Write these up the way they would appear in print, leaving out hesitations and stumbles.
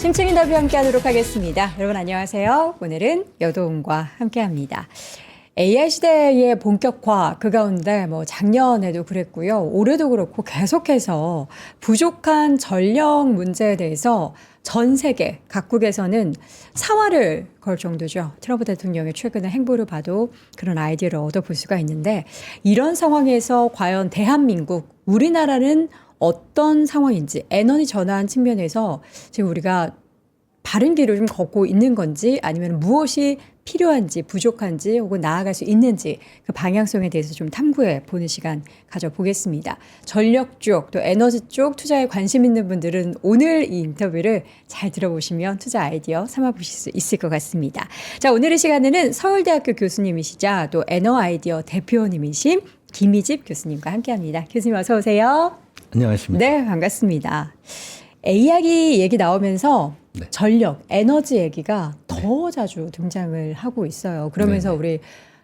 심층 인터뷰 함께하도록 하겠습니다. 여러분 안녕하세요. 오늘은 여도훈과 함께합니다. AI 시대의 본격화 그 가운데 작년에도 그랬고요. 올해도 그렇고 계속해서 부족한 전력 문제에 대해서 전 세계 각국에서는 사활을 걸 정도죠. 트럼프 대통령의 최근의 행보를 봐도 그런 아이디어를 얻어볼 수가 있는데 이런 상황에서 과연 대한민국, 우리나라는 어떤 상황인지 에너지 전환 측면에서 지금 우리가 바른 길을 좀 걷고 있는 건지 아니면 무엇이 필요한지 부족한지 혹은 나아갈 수 있는지 그 방향성에 대해서 좀 탐구해 보는 시간 가져보겠습니다. 전력 쪽 또 에너지 쪽 투자에 관심 있는 분들은 오늘 이 인터뷰를 잘 들어보시면 투자 아이디어 삼아보실 수 있을 것 같습니다. 자, 오늘의 시간에는 서울대학교 교수님이시자 또 에너 아이디어 대표님이신 김희집 교수님과 함께합니다. 교수님 어서 오세요. 안녕하십니까. 네, 반갑습니다. AI 얘기 나오면서 네. 전력, 에너지 얘기가 더 자주 등장을 하고 있어요. 그러면서 우리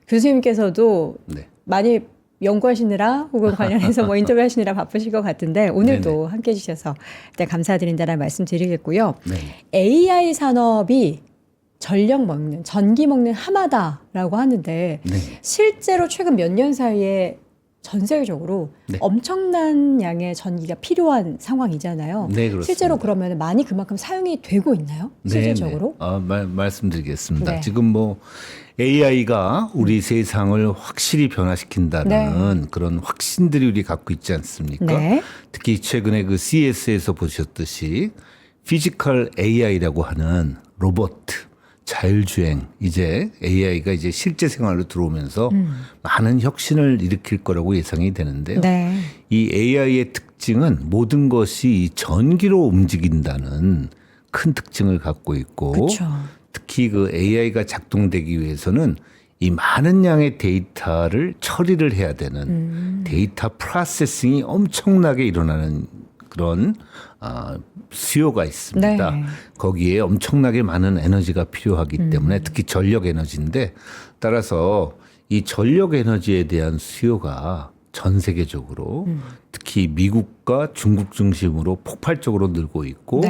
교수님께서도 많이 연구하시느라 혹은 관련해서 인터뷰하시느라 바쁘실 것 같은데 오늘도 함께해 주셔서 일단 감사드린다는 말씀 드리겠고요. AI 산업이 전력 먹는, 전기 먹는 하마다라고 하는데 실제로 최근 몇 년 사이에 전 세계적으로 엄청난 양의 전기가 필요한 상황이잖아요. 네, 그렇습니다. 실제로 그러면 많이 그만큼 사용이 되고 있나요? 실질적으로? 말씀드리겠습니다. 네. 지금 AI가 우리 세상을 확실히 변화시킨다는 그런 확신들이 우리 갖고 있지 않습니까? 네. 특히 최근에 그 CES에서 보셨듯이 피지컬 AI라고 하는 로봇 자율주행 이제 AI가 이제 실제 생활로 들어오면서 많은 혁신을 일으킬 거라고 예상이 되는데요. 네. 이 AI의 특징은 모든 것이 이 전기로 움직인다는 큰 특징을 갖고 있고 그쵸. 특히 그 AI가 작동되기 위해서는 이 많은 양의 데이터를 처리를 해야 되는 데이터 프로세싱이 엄청나게 일어나는 그런 수요가 있습니다. 네. 거기에 엄청나게 많은 에너지가 필요하기 때문에 특히 전력 에너지인데 따라서 이 전력 에너지에 대한 수요가 전 세계적으로 특히 미국과 중국 중심으로 폭발적으로 늘고 있고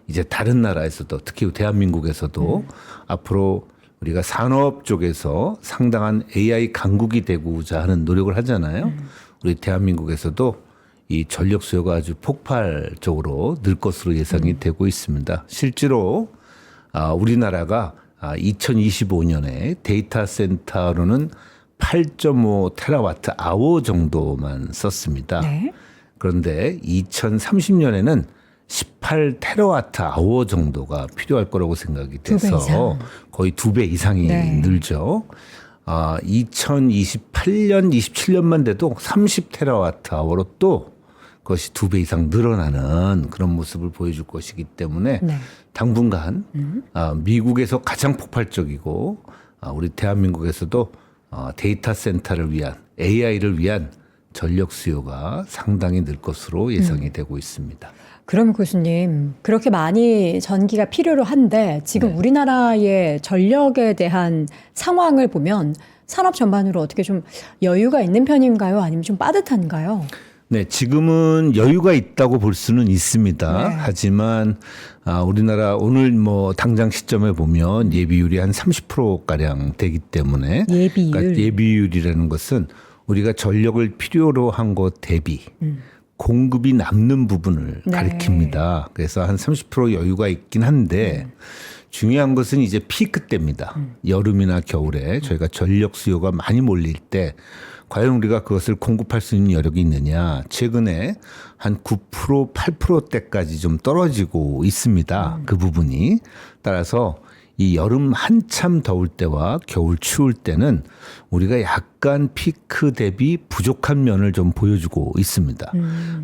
이제 다른 나라에서도 특히 대한민국에서도 앞으로 우리가 산업 쪽에서 상당한 AI 강국이 되고자 하는 노력을 하잖아요. 우리 대한민국에서도 이 전력 수요가 아주 폭발적으로 늘 것으로 예상이 되고 있습니다. 실제로 우리나라가 2025년에 데이터 센터로는 8.5 테라와트 아워 정도만 썼습니다. 네. 그런데 2030년에는 18 테라와트 아워 정도가 필요할 거라고 생각이 돼서 거의 2배 이상이 늘죠. 2028년, 27년만 돼도 30 테라와트 아워로 또 그것이 2배 이상 늘어나는 그런 모습을 보여줄 것이기 때문에 당분간 미국에서 가장 폭발적이고 우리 대한민국에서도 데이터 센터를 위한 AI를 위한 전력 수요가 상당히 늘 것으로 예상이 되고 있습니다. 그럼 교수님 그렇게 많이 전기가 필요로 한데 지금 우리나라의 전력에 대한 상황을 보면 산업 전반으로 어떻게 좀 여유가 있는 편인가요? 아니면 좀 빠듯한가요? 네, 지금은 여유가 있다고 볼 수는 있습니다. 하지만 우리나라 오늘 당장 시점에 보면 예비율이 한 30%가량 되기 때문에 예비율. 그러니까 예비율이라는 것은 우리가 전력을 필요로 한 것 대비 공급이 남는 부분을 가리킵니다. 그래서 한 30% 여유가 있긴 한데 중요한 것은 이제 피크 때입니다. 여름이나 겨울에 저희가 전력 수요가 많이 몰릴 때 과연 우리가 그것을 공급할 수 있는 여력이 있느냐. 최근에 한 9%, 8%대까지 좀 떨어지고 있습니다. 그 부분이. 따라서 이 여름 한참 더울 때와 겨울 추울 때는 우리가 약간 피크 대비 부족한 면을 좀 보여주고 있습니다.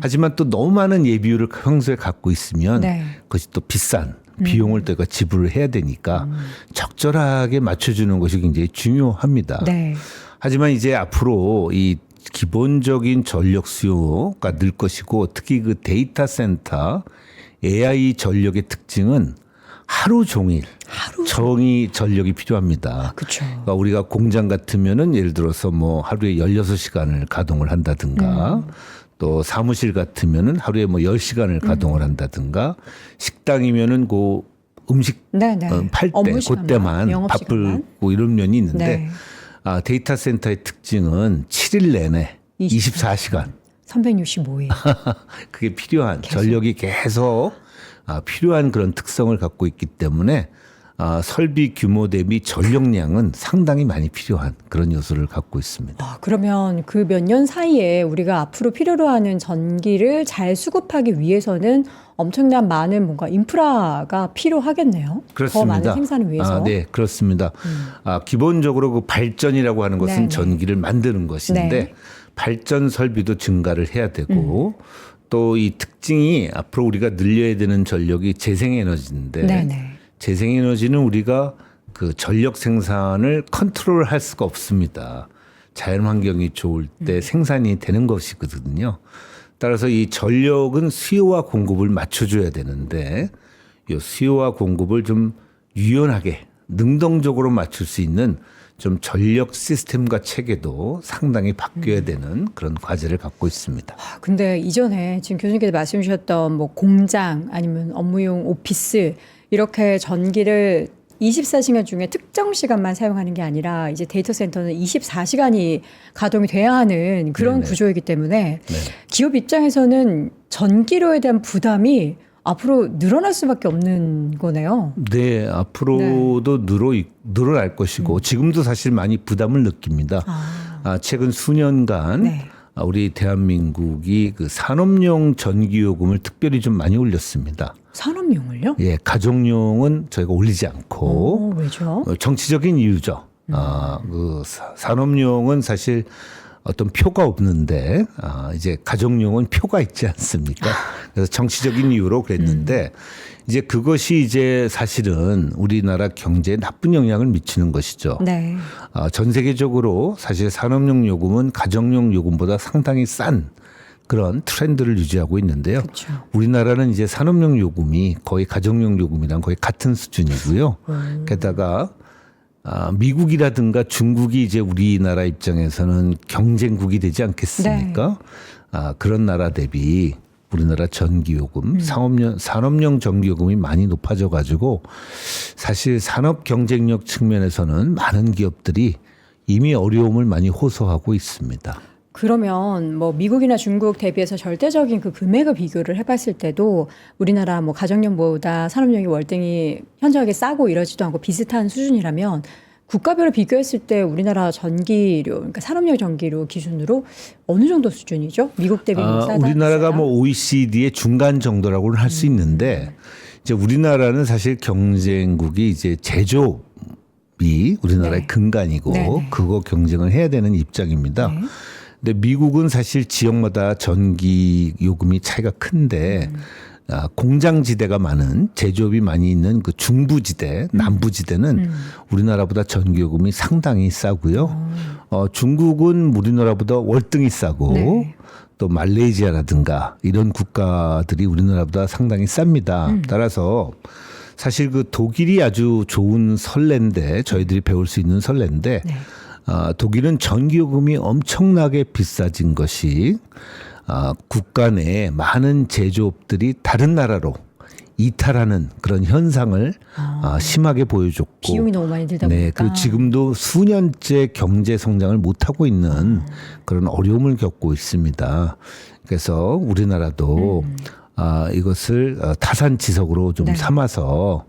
하지만 또 너무 많은 예비율을 평소에 갖고 있으면 그것이 또 비싼 비용을 내가 지불을 해야 되니까 적절하게 맞춰주는 것이 굉장히 중요합니다. 하지만 이제 앞으로 이 기본적인 전력 수요가 늘 것이고 특히 그 데이터 센터 AI 전력의 특징은 하루 종일 정의 전력이 필요합니다. 그렇죠. 그러니까 우리가 공장 같으면은 예를 들어서 하루에 16시간을 가동을 한다든가 또 사무실 같으면은 하루에 10시간을 가동을 한다든가 식당이면은 그 음식 네네. 팔 때 업무 시간만, 그때만 영업 시간만. 바쁘고 이런 면이 있는데 네. 데이터 센터의 특징은 7일 내내 24시간 365일. 그게 필요한 전력이 계속 필요한 그런 특성을 갖고 있기 때문에 설비 규모 대비 전력량은 상당히 많이 필요한 그런 요소를 갖고 있습니다. 그러면 그 몇 년 사이에 우리가 앞으로 필요로 하는 전기를 잘 수급하기 위해서는 엄청난 많은 뭔가 인프라가 필요하겠네요. 그렇습니다. 더 많은 생산을 위해서. 네, 그렇습니다. 기본적으로 그 발전이라고 하는 것은 네네. 전기를 만드는 것인데 네. 발전 설비도 증가를 해야 되고 또 이 특징이 앞으로 우리가 늘려야 되는 전력이 재생에너지인데 네네. 재생에너지는 우리가 그 전력 생산을 컨트롤할 수가 없습니다. 자연 환경이 좋을 때 생산이 되는 것이거든요. 따라서 이 전력은 수요와 공급을 맞춰줘야 되는데 이 수요와 공급을 좀 유연하게 능동적으로 맞출 수 있는 좀 전력 시스템과 체계도 상당히 바뀌어야 되는 그런 과제를 갖고 있습니다. 근데 이전에 지금 교수님께서 말씀 주셨던 뭐 공장 아니면 업무용 오피스 이렇게 전기를 24시간 중에 특정 시간만 사용하는 게 아니라 이제 데이터 센터는 24시간이 가동이 돼야 하는 그런 네네. 구조이기 때문에 네. 기업 입장에서는 전기료에 대한 부담이 앞으로 늘어날 수밖에 없는 거네요. 네, 앞으로도 늘어날 것이고 지금도 사실 많이 부담을 느낍니다. 최근 수년간 네. 우리 대한민국이 그 산업용 전기요금을 특별히 좀 많이 올렸습니다. 산업용을요? 예, 가정용은 저희가 올리지 않고 왜죠? 정치적인 이유죠. 그 산업용은 사실 어떤 표가 없는데 이제 가정용은 표가 있지 않습니까? 그래서 정치적인 이유로 그랬는데 이제 그것이 이제 사실은 우리나라 경제에 나쁜 영향을 미치는 것이죠. 네. 전 세계적으로 사실 산업용 요금은 가정용 요금보다 상당히 싼 그런 트렌드를 유지하고 있는데요. 그렇죠. 우리나라는 이제 산업용 요금이 거의 가정용 요금이랑 거의 같은 수준이고요. 게다가 미국이라든가 중국이 이제 우리나라 입장에서는 경쟁국이 되지 않겠습니까? 그런 나라 대비 우리나라 전기요금, 산업용 전기요금이 많이 높아져 가지고 사실 산업 경쟁력 측면에서는 많은 기업들이 이미 어려움을 많이 호소하고 있습니다. 그러면 뭐 미국이나 중국 대비해서 절대적인 그 금액을 비교를 해봤을 때도 우리나라 뭐 가정용보다 산업용이 월등히 현저하게 싸고 이러지도 않고 비슷한 수준이라면 국가별로 비교했을 때 우리나라 전기료, 그러니까 산업용 전기료 기준으로 어느 정도 수준이죠? 미국 대비 뭐 싸다? 우리나라가 비싸다? 뭐 OECD의 중간 정도라고는 할 수 있는데 이제 우리나라는 사실 경쟁국이 이제 제조업이 우리나라의 네. 근간이고 네네. 그거 경쟁을 해야 되는 입장입니다. 네. 근데 미국은 사실 지역마다 전기 요금이 차이가 큰데 공장지대가 많은 제조업이 많이 있는 그 중부지대, 남부지대는 우리나라보다 전기요금이 상당히 싸고요. 중국은 우리나라보다 월등히 싸고 네. 또 말레이시아라든가 이런 국가들이 우리나라보다 상당히 쌉니다. 따라서 사실 그 독일이 아주 좋은 선례인데 저희들이 배울 수 있는 선례인데 네. 독일은 전기요금이 엄청나게 비싸진 것이 국가 내에 많은 제조업들이 다른 나라로 이탈하는 그런 현상을 심하게 보여줬고 비용이 너무 많이 들다 네, 보니까. 그리고 지금도 수년째 경제 성장을 못하고 있는 그런 어려움을 겪고 있습니다. 그래서 우리나라도 이것을 타산지석으로 좀 네. 삼아서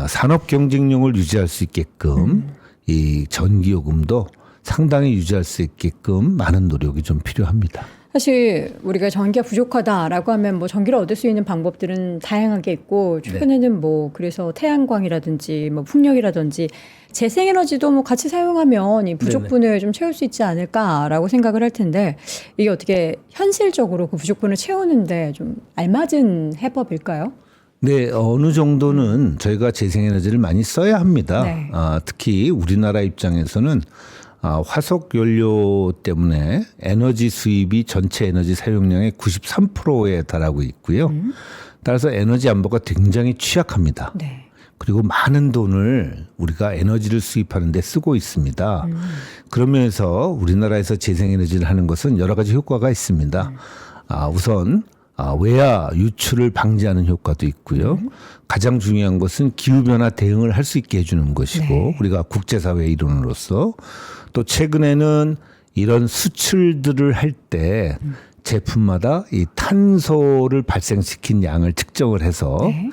산업 경쟁력을 유지할 수 있게끔 이 전기요금도 상당히 유지할 수 있게끔 많은 노력이 좀 필요합니다. 사실 우리가 전기가 부족하다라고 하면 뭐 전기를 얻을 수 있는 방법들은 다양하게 있고 최근에는 뭐 그래서 태양광이라든지 뭐 풍력이라든지 재생에너지도 뭐 같이 사용하면 이 부족분을 좀 채울 수 있지 않을까라고 생각을 할 텐데 이게 어떻게 현실적으로 그 부족분을 채우는데 좀 알맞은 해법일까요? 네, 어느 정도는 저희가 재생에너지를 많이 써야 합니다. 네. 특히 우리나라 입장에서는 화석 연료 때문에 에너지 수입이 전체 에너지 사용량의 93%에 달하고 있고요. 따라서 에너지 안보가 굉장히 취약합니다. 네. 그리고 많은 돈을 우리가 에너지를 수입하는 데 쓰고 있습니다. 그러면서 우리나라에서 재생에너지를 하는 것은 여러 가지 효과가 있습니다. 우선 외야 유출을 방지하는 효과도 있고요. 가장 중요한 것은 기후변화 대응을 할 수 있게 해주는 것이고 네. 우리가 국제사회의 일원으로서 또 최근에는 이런 수출들을 할 때 제품마다 이 탄소를 발생시킨 양을 측정을 해서 네.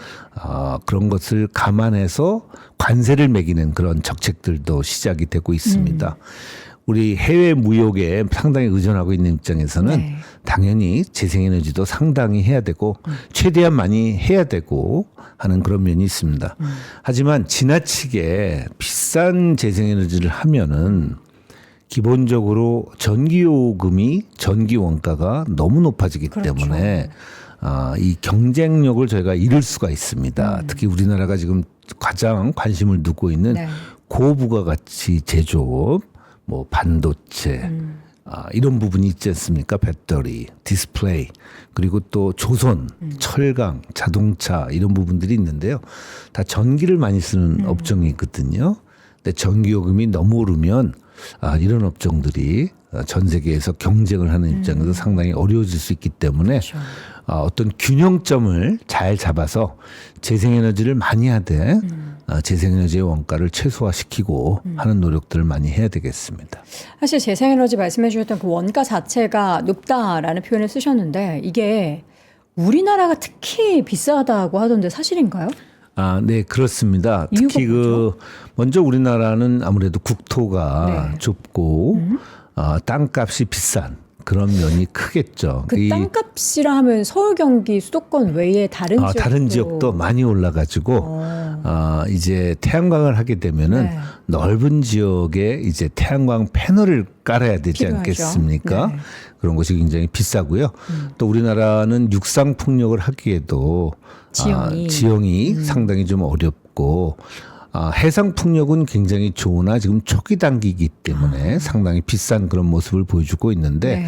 그런 것을 감안해서 관세를 매기는 그런 정책들도 시작이 되고 있습니다. 우리 해외 무역에 상당히 의존하고 있는 입장에서는 네. 당연히 재생에너지도 상당히 해야 되고 최대한 많이 해야 되고 하는 그런 면이 있습니다. 하지만 지나치게 비싼 재생에너지를 하면은 기본적으로 전기요금이 전기 원가가 너무 높아지기 그렇죠. 때문에 이 경쟁력을 저희가 잃을 수가 있습니다. 특히 우리나라가 지금 가장 관심을 두고 있는 네. 고부가가치 제조업, 뭐 반도체 이런 부분이 있지 않습니까? 배터리, 디스플레이 그리고 또 조선, 철강, 자동차 이런 부분들이 있는데요. 다 전기를 많이 쓰는 업종이 있거든요. 근데 전기요금이 너무 오르면 이런 업종들이 전 세계에서 경쟁을 하는 입장에서 상당히 어려워질 수 있기 때문에 그렇죠. 어떤 균형점을 잘 잡아서 재생에너지를 많이 하되 재생에너지의 원가를 최소화시키고 하는 노력들을 많이 해야 되겠습니다. 사실 재생에너지 말씀해 주셨던 그 원가 자체가 높다라는 표현을 쓰셨는데 이게 우리나라가 특히 비싸다고 하던데 사실인가요? 네, 그렇습니다. 이유가 특히 먼저 우리나라는 아무래도 국토가 네. 좁고 땅값이 비싼 그런 면이 크겠죠. 그 땅값이라 하면 서울, 경기, 수도권 외에 다른 지역도 많이 올라가지고 이제 태양광을 하게 되면은 네. 넓은 지역에 이제 태양광 패널을 깔아야 되지 필요하죠. 않겠습니까? 네. 그런 것이 굉장히 비싸고요. 또 우리나라는 육상 풍력을 하기에도 지형이 상당히 좀 어렵고 해상 풍력은 굉장히 좋으나 지금 초기 단기이기 때문에 상당히 비싼 그런 모습을 보여주고 있는데 네.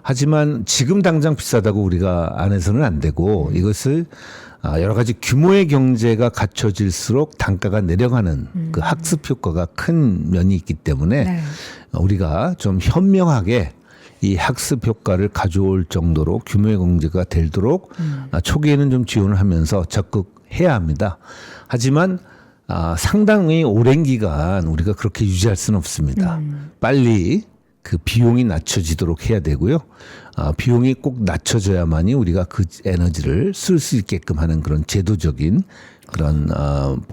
하지만 지금 당장 비싸다고 우리가 안 해서는 안 되고 이것을 여러 가지 규모의 경제가 갖춰질수록 단가가 내려가는 그 학습 효과가 큰 면이 있기 때문에 네. 우리가 좀 현명하게 이 학습 효과를 가져올 정도로 규모의 경제가 되도록 초기에는 좀 지원을 하면서 적극해야 합니다. 하지만 상당히 오랜 기간 우리가 그렇게 유지할 수는 없습니다. 빨리 그 비용이 낮춰지도록 해야 되고요. 비용이 꼭 낮춰져야만이 우리가 그 에너지를 쓸 수 있게끔 하는 그런 제도적인 그런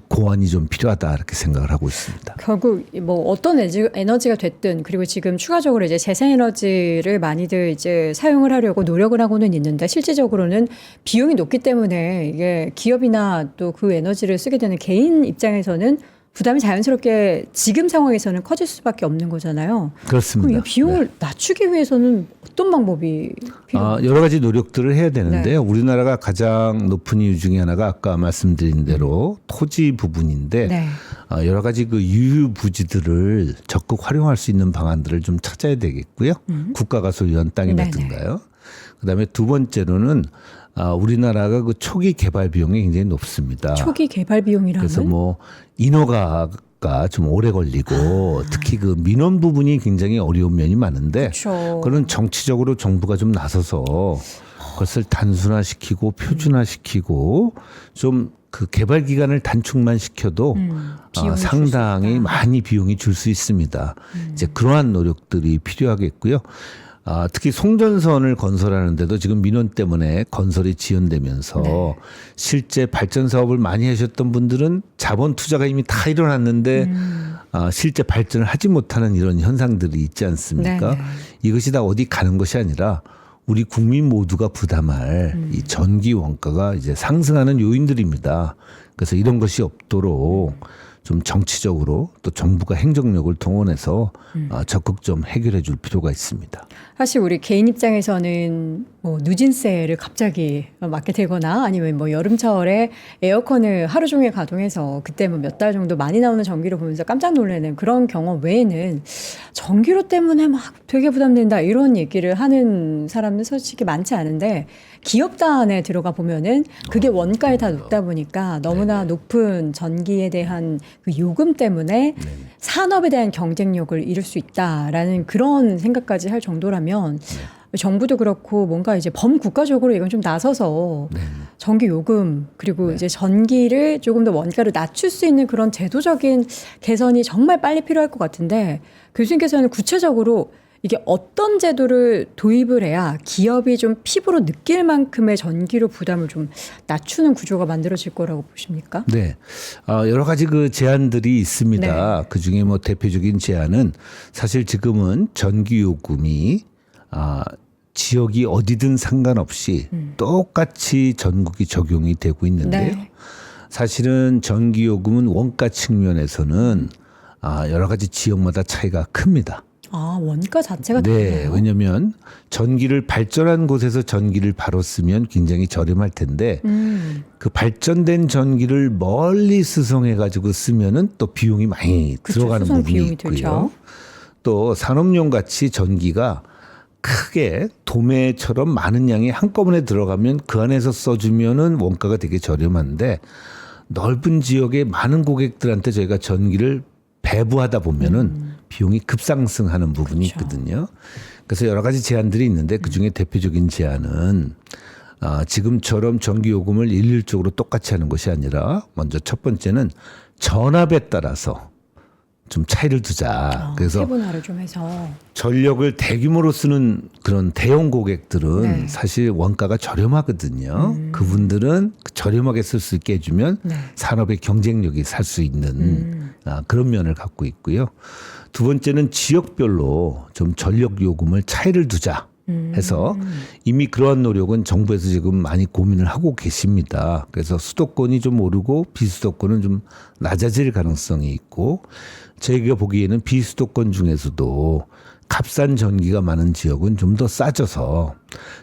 고안이 좀 필요하다 이렇게 생각을 하고 있습니다. 결국 뭐 어떤 에너지가 됐든 그리고 지금 추가적으로 이제 재생에너지를 많이들 이제 사용을 하려고 노력을 하고는 있는데 실질적으로는 비용이 높기 때문에 이게 기업이나 또 그 에너지를 쓰게 되는 개인 입장에서는 부담이 자연스럽게 지금 상황에서는 커질 수밖에 없는 거잖아요. 그렇습니다. 그럼 이 비용을 낮추기 위해서는 어떤 방법이 필요한가요? 여러 가지 노력들을 해야 되는데요. 네. 우리나라가 가장 높은 이유 중에 하나가 아까 말씀드린 대로 토지 부분인데 네. 여러 가지 그 유휴부지들을 적극 활용할 수 있는 방안들을 좀 찾아야 되겠고요. 국가가 소유한 땅이라든가요. 그다음에 두 번째로는 우리나라가 그 초기 개발 비용이 굉장히 높습니다. 초기 개발 비용이라면 그래서 뭐 인허가가 좀 오래 걸리고 특히 그 민원 부분이 굉장히 어려운 면이 많은데 그렇죠. 그런 정치적으로 정부가 좀 나서서 그것을 단순화시키고 표준화시키고 좀 그 개발 기간을 단축만 시켜도 비용이 상당히 줄 수 있다. 많이 비용이 줄 수 있습니다. 이제 그러한 노력들이 필요하겠고요. 특히 송전선을 건설하는데도 지금 민원 때문에 건설이 지연되면서 네. 실제 발전 사업을 많이 하셨던 분들은 자본 투자가 이미 다 일어났는데 실제 발전을 하지 못하는 이런 현상들이 있지 않습니까? 네. 이것이 다 어디 가는 것이 아니라 우리 국민 모두가 부담할 이 전기 원가가 이제 상승하는 요인들입니다. 그래서 이런 것이 없도록 좀 정치적으로 또 정부가 행정력을 동원해서 적극 좀 해결해 줄 필요가 있습니다. 사실 우리 개인 입장에서는 뭐 누진세를 갑자기 맞게 되거나 아니면 뭐 여름철에 에어컨을 하루 종일 가동해서 그때 뭐 몇 달 정도 많이 나오는 전기를 보면서 깜짝 놀라는 그런 경험 외에는 전기료 때문에 막 되게 부담된다 이런 얘기를 하는 사람은 솔직히 많지 않은데 기업 단에 들어가 보면은 그게 원가에 다 높다 보니까 너무나 높은 전기에 대한 그 요금 때문에 산업에 대한 경쟁력을 잃을 수 있다라는 그런 생각까지 할 정도라면 정부도 그렇고 뭔가 이제 범국가적으로 이건 좀 나서서 전기 요금 그리고 이제 전기를 조금 더 원가를 낮출 수 있는 그런 제도적인 개선이 정말 빨리 필요할 것 같은데 교수님께서는 구체적으로 이게 어떤 제도를 도입을 해야 기업이 좀 피부로 느낄 만큼의 전기료 부담을 좀 낮추는 구조가 만들어질 거라고 보십니까? 네. 여러 가지 그 제안들이 있습니다. 그 중에 뭐 대표적인 제안은 사실 지금은 전기요금이 지역이 어디든 상관없이 똑같이 전국이 적용이 되고 있는데요. 네. 사실은 전기요금은 원가 측면에서는 여러 가지 지역마다 차이가 큽니다. 원가 자체가 네, 다르네요. 왜냐하면 전기를 발전한 곳에서 전기를 바로 쓰면 굉장히 저렴할 텐데 그 발전된 전기를 멀리 수송해 가지고 쓰면은 또 비용이 많이 그쵸, 들어가는 수송 부분이 비용이 있고요. 들죠. 또 산업용 같이 전기가 크게 도매처럼 많은 양이 한꺼번에 들어가면 그 안에서 써주면은 원가가 되게 저렴한데 넓은 지역의 많은 고객들한테 저희가 전기를 배부하다 보면은 비용이 급상승하는 부분이 있거든요. 그래서 여러 가지 제안들이 있는데 그중에 대표적인 제안은 지금처럼 전기요금을 일률적으로 똑같이 하는 것이 아니라 먼저 첫 번째는 전압에 따라서 좀 차이를 두자. 그래서 세분화를 좀 해서 전력을 대규모로 쓰는 그런 대형 고객들은 네. 사실 원가가 저렴하거든요. 그분들은 저렴하게 쓸 수 있게 해주면 네. 산업의 경쟁력이 살 수 있는 그런 면을 갖고 있고요. 두 번째는 지역별로 좀 전력 요금을 차이를 두자 해서 이미 그러한 노력은 정부에서 지금 많이 고민을 하고 계십니다. 그래서 수도권이 좀 오르고 비수도권은 좀 낮아질 가능성이 있고 저희가 보기에는 비수도권 중에서도 값싼 전기가 많은 지역은 좀 더 싸져서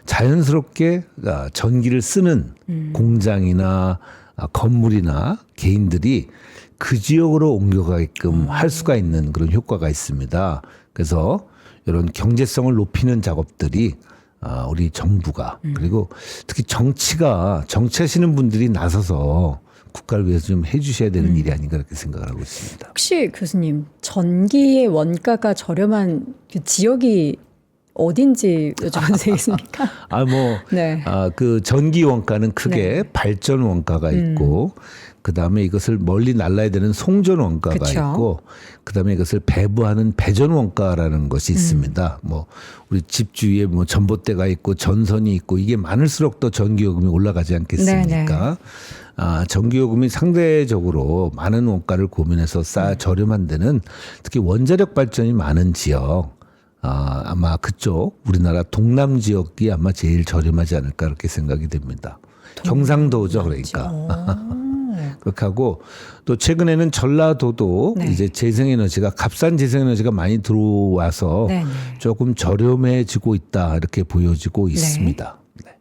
자연스럽게 전기를 쓰는 공장이나 건물이나 개인들이 그 지역으로 옮겨가게끔 할 수가 있는 그런 효과가 있습니다. 그래서 이런 경제성을 높이는 작업들이 우리 정부가 그리고 특히 정치하시는 분들이 나서서 국가를 위해서 좀 해주셔야 되는 일이 아닌가 그렇게 생각을 하고 있습니다. 혹시 교수님 전기의 원가가 저렴한 그 지역이 어딘지 여쭤봐도 되겠습니까? 네. 그 전기 원가는 크게 발전 원가가 있고, 그 다음에 이것을 멀리 날라야 되는 송전 원가가 그쵸. 있고, 그 다음에 이것을 배부하는 배전 원가라는 것이 있습니다. 뭐 우리 집 주위에 뭐 전봇대가 있고 전선이 있고 이게 많을수록 더 전기요금이 올라가지 않겠습니까? 전기요금이 상대적으로 많은 원가를 고민해서 저렴한 데는 특히 원자력 발전이 많은 지역. 아마 그쪽 우리나라 동남 지역이 아마 제일 저렴하지 않을까 그렇게 생각이 됩니다. 경상도죠, 그러니까. 그렇게 하고 또 최근에는 전라도도 네. 이제 재생에너지가 값싼 재생에너지가 많이 들어와서 네네. 조금 저렴해지고 있다 이렇게 보여지고 있습니다. 네.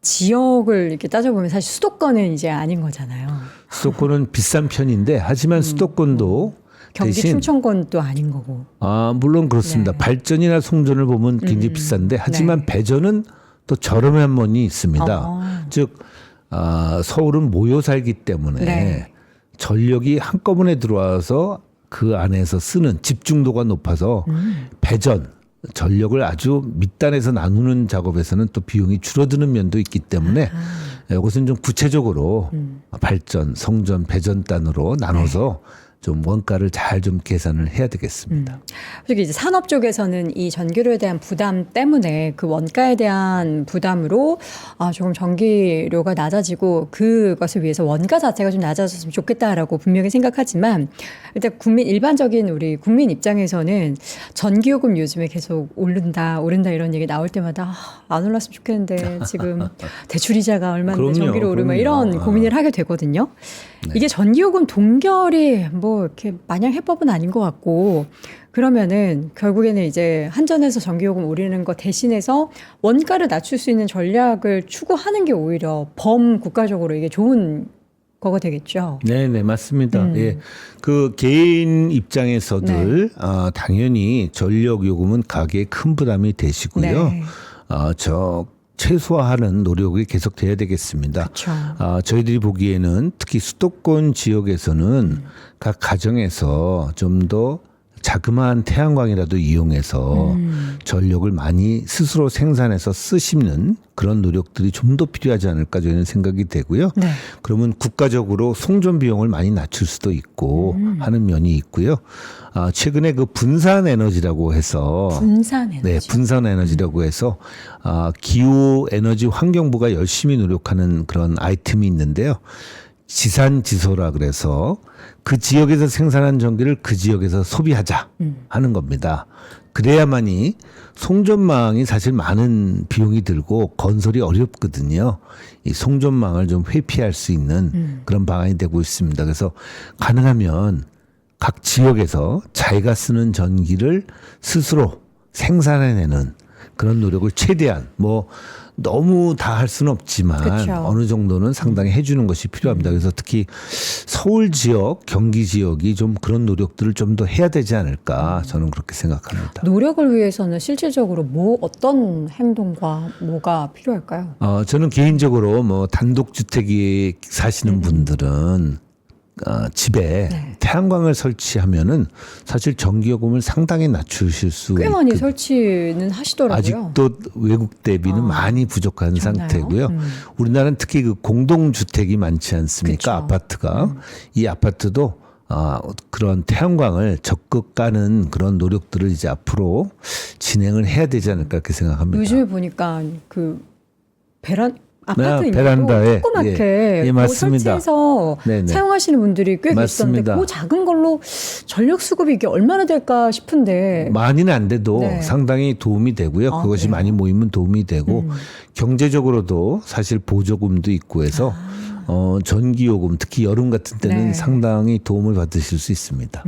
지역을 이렇게 따져보면 사실 수도권은 이제 아닌 거잖아요. 수도권은 비싼 편인데 하지만 수도권도 경기 대신 충청권도 아닌 거고. 물론 그렇습니다. 네. 발전이나 송전을 보면 굉장히 비싼데 하지만 네. 배전은 또 저렴한 면이 있습니다. 즉 서울은 모여 살기 때문에 네. 전력이 한꺼번에 들어와서 그 안에서 쓰는 집중도가 높아서 배전 전력을 아주 밑단에서 나누는 작업에서는 또 비용이 줄어드는 면도 있기 때문에 이것은 좀 구체적으로 발전, 성전, 배전단으로 나눠서 좀 원가를 잘 좀 계산을 해야 되겠습니다. 솔직히 이제 산업 쪽에서는 이 전기료에 대한 부담 때문에 그 원가에 대한 부담으로 조금 전기료가 낮아지고 그것을 위해서 원가 자체가 좀 낮아졌으면 좋겠다라고 분명히 생각하지만 일단 일반적인 우리 국민 입장에서는 전기요금 요즘에 계속 오른다 이런 얘기 나올 때마다 안 올랐으면 좋겠는데 지금 대출이자가 얼마인데 전기료 오르면 이런 고민을 하게 되거든요. 이게 전기요금 동결이 뭐 이렇게 마냥 해법은 아닌 것 같고 그러면은 결국에는 이제 한전에서 전기요금 오르는 거 대신해서 원가를 낮출 수 있는 전략을 추구하는 게 오히려 범국가적으로 이게 좋은 거가 되겠죠. 네, 맞습니다. 예. 그 개인 입장에서들 당연히 전력 요금은 가계에 큰 부담이 되시고요. 네. 최소화하는 노력이 계속돼야 되겠습니다. 그렇죠. 저희들이 보기에는 특히 수도권 지역에서는 각 가정에서 좀 더 자그마한 태양광이라도 이용해서 전력을 많이 스스로 생산해서 쓰시는 그런 노력들이 좀 더 필요하지 않을까 저는 생각이 되고요. 네. 그러면 국가적으로 송전 비용을 많이 낮출 수도 있고 하는 면이 있고요. 최근에 그 분산 에너지라고 해서 분산 에너지. 네, 분산 에너지라고 해서 기후 에너지 환경부가 열심히 노력하는 그런 아이템이 있는데요. 지산지소라 그래서 그 지역에서 생산한 전기를 그 지역에서 소비하자 하는 겁니다. 그래야만이 송전망이 사실 많은 비용이 들고 건설이 어렵거든요. 이 송전망을 좀 회피할 수 있는 그런 방안이 되고 있습니다. 그래서 가능하면 각 지역에서 자기가 쓰는 전기를 스스로 생산해내는 그런 노력을 최대한 너무 다 할 수는 없지만 그쵸. 어느 정도는 상당히 해주는 것이 필요합니다. 그래서 특히 서울 지역, 경기 지역이 좀 그런 노력들을 좀 더 해야 되지 않을까 저는 그렇게 생각합니다. 노력을 위해서는 실질적으로 어떤 행동과 뭐가 필요할까요? 저는 개인적으로 단독주택이 사시는 분들은 집에 네. 태양광을 설치하면은 사실 전기요금을 상당히 낮추실 수 꽤 많이 설치는 하시더라고요. 아직도 외국 대비는 많이 부족한 좋나요? 상태고요. 우리나라는 특히 그 공동주택이 많지 않습니까? 그쵸. 아파트가. 이 아파트도 그런 태양광을 적극 까는 그런 노력들을 이제 앞으로 진행을 해야 되지 않을까 그렇게 생각합니다. 요즘에 보니까 아파트 베란다에 조그맣게 맞습니다. 설치해서 네네. 사용하시는 분들이 꽤 계시던데 맞습니다. 그 작은 걸로 전력 수급이 이게 얼마나 될까 싶은데 많이는 안 돼도 네. 상당히 도움이 되고요. 그것이 그래요? 많이 모이면 도움이 되고 경제적으로도 사실 보조금도 있고 해서 전기요금 특히 여름 같은 때는 네. 상당히 도움을 받으실 수 있습니다.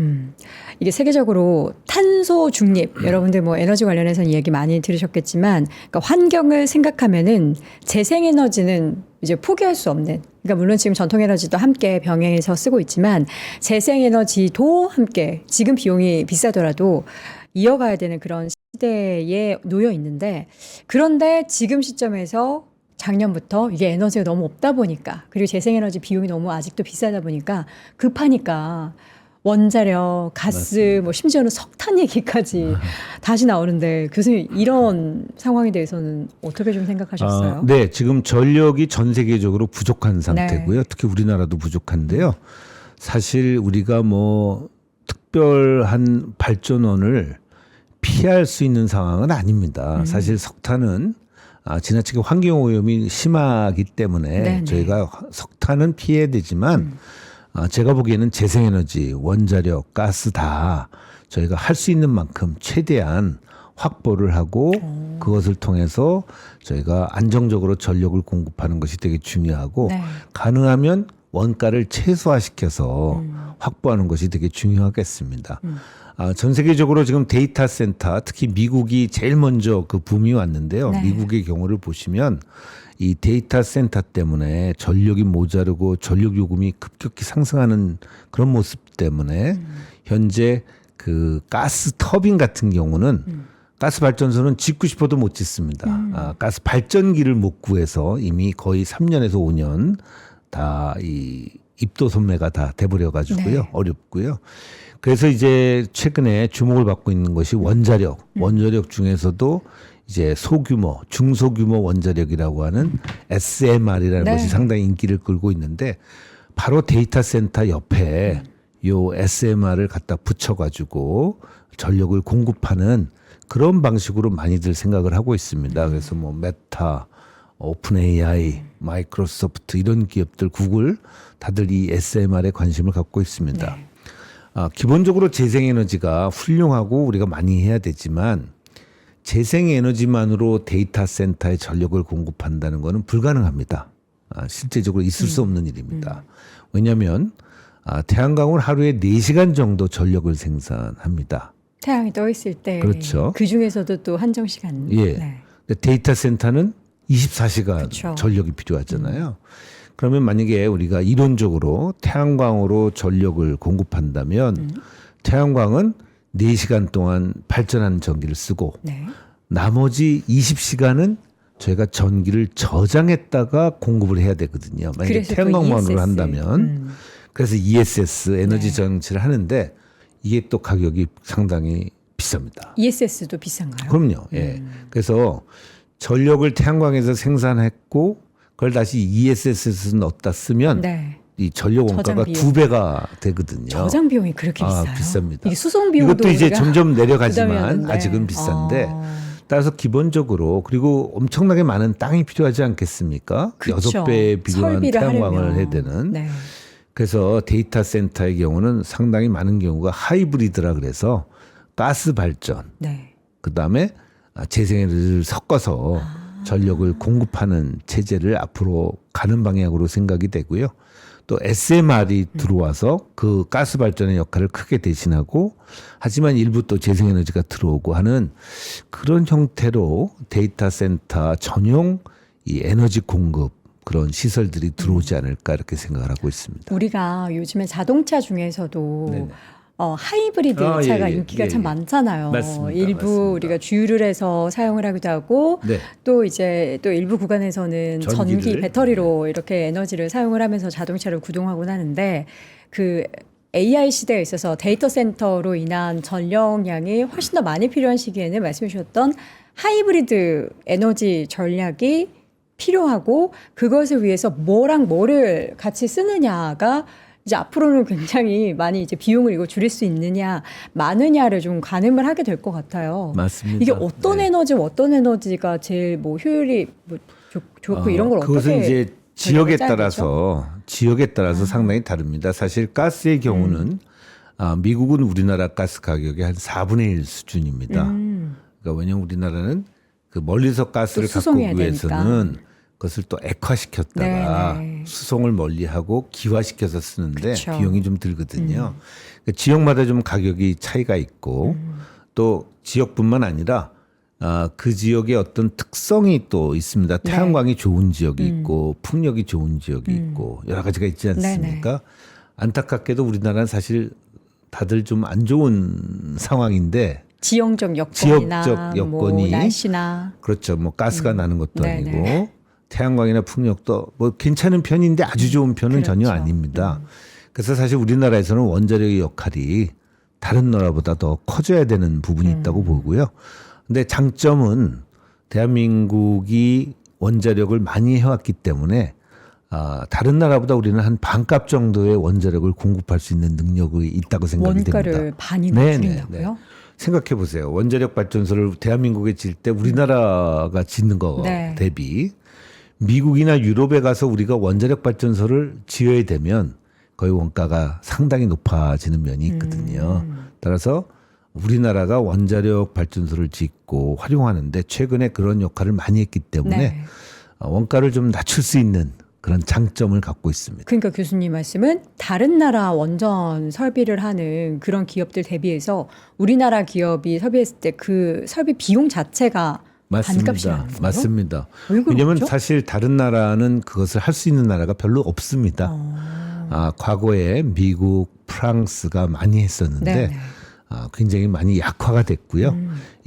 이게 세계적으로 탄소 중립 여러분들 에너지 관련해서는 이야기 많이 들으셨겠지만 그러니까 환경을 생각하면은 재생에너지는 이제 포기할 수 없는 그러니까 물론 지금 전통에너지도 함께 병행해서 쓰고 있지만 재생에너지도 함께 지금 비용이 비싸더라도 이어가야 되는 그런 시대에 놓여 있는데 그런데 지금 시점에서 작년부터 이게 에너지가 너무 없다 보니까 그리고 재생에너지 비용이 너무 아직도 비싸다 보니까 급하니까 원자력, 가스, 심지어는 석탄 얘기까지 다시 나오는데 교수님 이런 상황에 대해서는 어떻게 좀 생각하셨어요? 네, 지금 전력이 전 세계적으로 부족한 상태고요. 네. 특히 우리나라도 부족한데요. 사실 우리가 특별한 발전원을 피할 수 있는 상황은 아닙니다. 사실 석탄은 지나치게 환경오염이 심하기 때문에 네네. 저희가 석탄은 피해야 되지만 제가 보기에는 재생에너지, 원자력, 가스 다 저희가 할 수 있는 만큼 최대한 확보를 하고 그것을 통해서 저희가 안정적으로 전력을 공급하는 것이 되게 중요하고 네. 가능하면 원가를 최소화시켜서 확보하는 것이 되게 중요하겠습니다. 전 세계적으로 지금 데이터 센터 특히 미국이 제일 먼저 그 붐이 왔는데요. 네. 미국의 경우를 보시면 이 데이터 센터 때문에 전력이 모자르고 전력 요금이 급격히 상승하는 그런 모습 때문에 현재 그 가스 터빈 같은 경우는 가스 발전소는 짓고 싶어도 못 짓습니다. 가스 발전기를 못 구해서 이미 거의 3년에서 5년 다 이 입도 선매가 다 돼버려 가지고요. 네. 어렵고요. 그래서 이제 최근에 주목을 받고 있는 것이 원자력. 원자력 중에서도 이제 소규모, 중소규모 원자력이라고 하는 SMR이라는 네. 것이 상당히 인기를 끌고 있는데 바로 데이터 센터 옆에 요 SMR을 갖다 붙여가지고 전력을 공급하는 그런 방식으로 많이들 생각을 하고 있습니다. 그래서 메타, 오픈 AI, 마이크로소프트 이런 기업들, 구글 다들 이 SMR에 관심을 갖고 있습니다. 네. 기본적으로 재생에너지가 훌륭하고 우리가 많이 해야 되지만 재생에너지만으로 데이터 센터에 전력을 공급한다는 것은 불가능합니다. 실제적으로 있을 수 없는 일입니다. 왜냐하면 태양광을 하루에 4시간 정도 전력을 생산합니다. 태양이 떠 있을 때 그렇죠. 그 중에서도 또 한정 시간. 예. 네. 근데 데이터 센터는 24시간 그쵸. 전력이 필요하잖아요. 그러면 만약에 우리가 이론적으로 태양광으로 전력을 공급한다면 태양광은 4시간 동안 발전한 전기를 쓰고 네. 나머지 20시간은 저희가 전기를 저장했다가 공급을 해야 되거든요. 만약에 그래서 또 태양광만으로 ESS. 한다면 그래서 ESS 에너지 네. 정치를 하는데 이게 또 가격이 상당히 비쌉니다. ESS도 비싼가요? 그럼요. 예. 그래서 전력을 태양광에서 생산했고 그걸 다시 ESS에서 넣었다 쓰면 네. 이 전력 원가가 저장 비용. 2배가 되거든요. 저장 비용이 그렇게 비싸요? 비쌉니다. 이게 수송 비용도 이것도 이제 우리가 점점 내려가지만 부담이었는데. 아직은 비싼데 따라서 기본적으로 그리고 엄청나게 많은 땅이 필요하지 않겠습니까? 그쵸. 6배 비교한 설비를 태양광을 하려면. 해야 되는. 네. 그래서 데이터 센터의 경우는 상당히 많은 경우가 하이브리드라 그래서 가스 발전, 네. 그다음에 재생에너지를 섞어서 전력을 공급하는 체제를 앞으로 가는 방향으로 생각이 되고요. 또 SMR이 들어와서 그 가스 발전의 역할을 크게 대신하고 하지만 일부 또 재생에너지가 들어오고 하는 그런 형태로 데이터 센터 전용 이 에너지 공급 그런 시설들이 들어오지 않을까 이렇게 생각을 하고 있습니다. 우리가 요즘에 자동차 중에서도 네네. 하이브리드 아, 차가 예, 예, 인기가 예, 참 예. 많잖아요. 맞습니다. 일부 맞습니다. 우리가 주유를 해서 사용을 하기도 하고 네. 또 이제 또 일부 구간에서는 전기 전기를. 배터리로 이렇게 에너지를 사용을 하면서 자동차를 구동하곤 하는데 그 AI 시대에 있어서 데이터 센터로 인한 전력량이 훨씬 더 많이 필요한 시기에는 말씀해 주셨던 하이브리드 에너지 전략이 필요하고 그것을 위해서 뭐랑 뭐를 같이 쓰느냐가 이제 앞으로는 굉장히 많이 이제 비용을 이거 줄일 수 있느냐 마느냐를 좀 가늠을 하게 될 것 같아요. 맞습니다. 이게 어떤 네. 에너지 어떤 에너지가 제일 뭐 효율이 뭐 좋고 이런 걸 그것은 어떻게 이제 지역에 짜야 되죠? 따라서 상당히 다릅니다. 사실 가스의 경우는 미국은 우리나라 가스 가격의 한 4분의 1 수준입니다. 그러니까 왜냐하면 우리나라는 그 멀리서 가스를 또 갖고 수송해야 오기 위해서는 되니까. 그것을 또 액화시켰다가 네, 네. 수송을 멀리하고 기화시켜서 쓰는데 그쵸. 비용이 좀 들거든요. 그러니까 지역마다 좀 가격이 차이가 있고 또 지역뿐만 아니라 그 지역의 어떤 특성이 또 있습니다. 네. 태양광이 좋은 지역이 있고 풍력이 좋은 지역이 있고 여러 가지가 있지 않습니까? 안타깝게도 우리나라는 사실 다들 좀 안 좋은 상황인데 지형적 여건이나 지역적 여건이 뭐 날씨나 그렇죠. 뭐 가스가 나는 것도 네네. 아니고 태양광이나 풍력도 뭐 괜찮은 편인데 아주 좋은 편은 전혀 그렇죠. 아닙니다. 그래서 사실 우리나라에서는 원자력의 역할이 다른 나라보다 더 커져야 되는 부분이 있다고 보고요. 근데 장점은 대한민국이 원자력을 많이 해왔기 때문에 다른 나라보다 우리는 한 반값 정도의 원자력을 공급할 수 있는 능력이 있다고 생각이 원가를 됩니다. 반이나 네, 줄인다고요? 생각해 보세요. 원자력 발전소를 대한민국에 질 때 우리나라가 짓는 거 네. 대비 미국이나 유럽에 가서 우리가 원자력 발전소를 지어야 되면 거의 원가가 상당히 높아지는 면이 있거든요. 따라서 우리나라가 원자력 발전소를 짓고 활용하는데 최근에 그런 역할을 많이 했기 때문에 네. 원가를 좀 낮출 수 있는 그런 장점을 갖고 있습니다. 그러니까 교수님 말씀은 다른 나라 원전 설비를 하는 그런 기업들 대비해서 우리나라 기업이 설비했을 때 그 설비 비용 자체가 반값이라는 거예요? 맞습니다. 왜 그러죠? 왜냐하면 사실 다른 나라는 그것을 할 수 있는 나라가 별로 없습니다. 과거에 미국, 프랑스가 많이 했었는데 네네. 굉장히 많이 약화가 됐고요.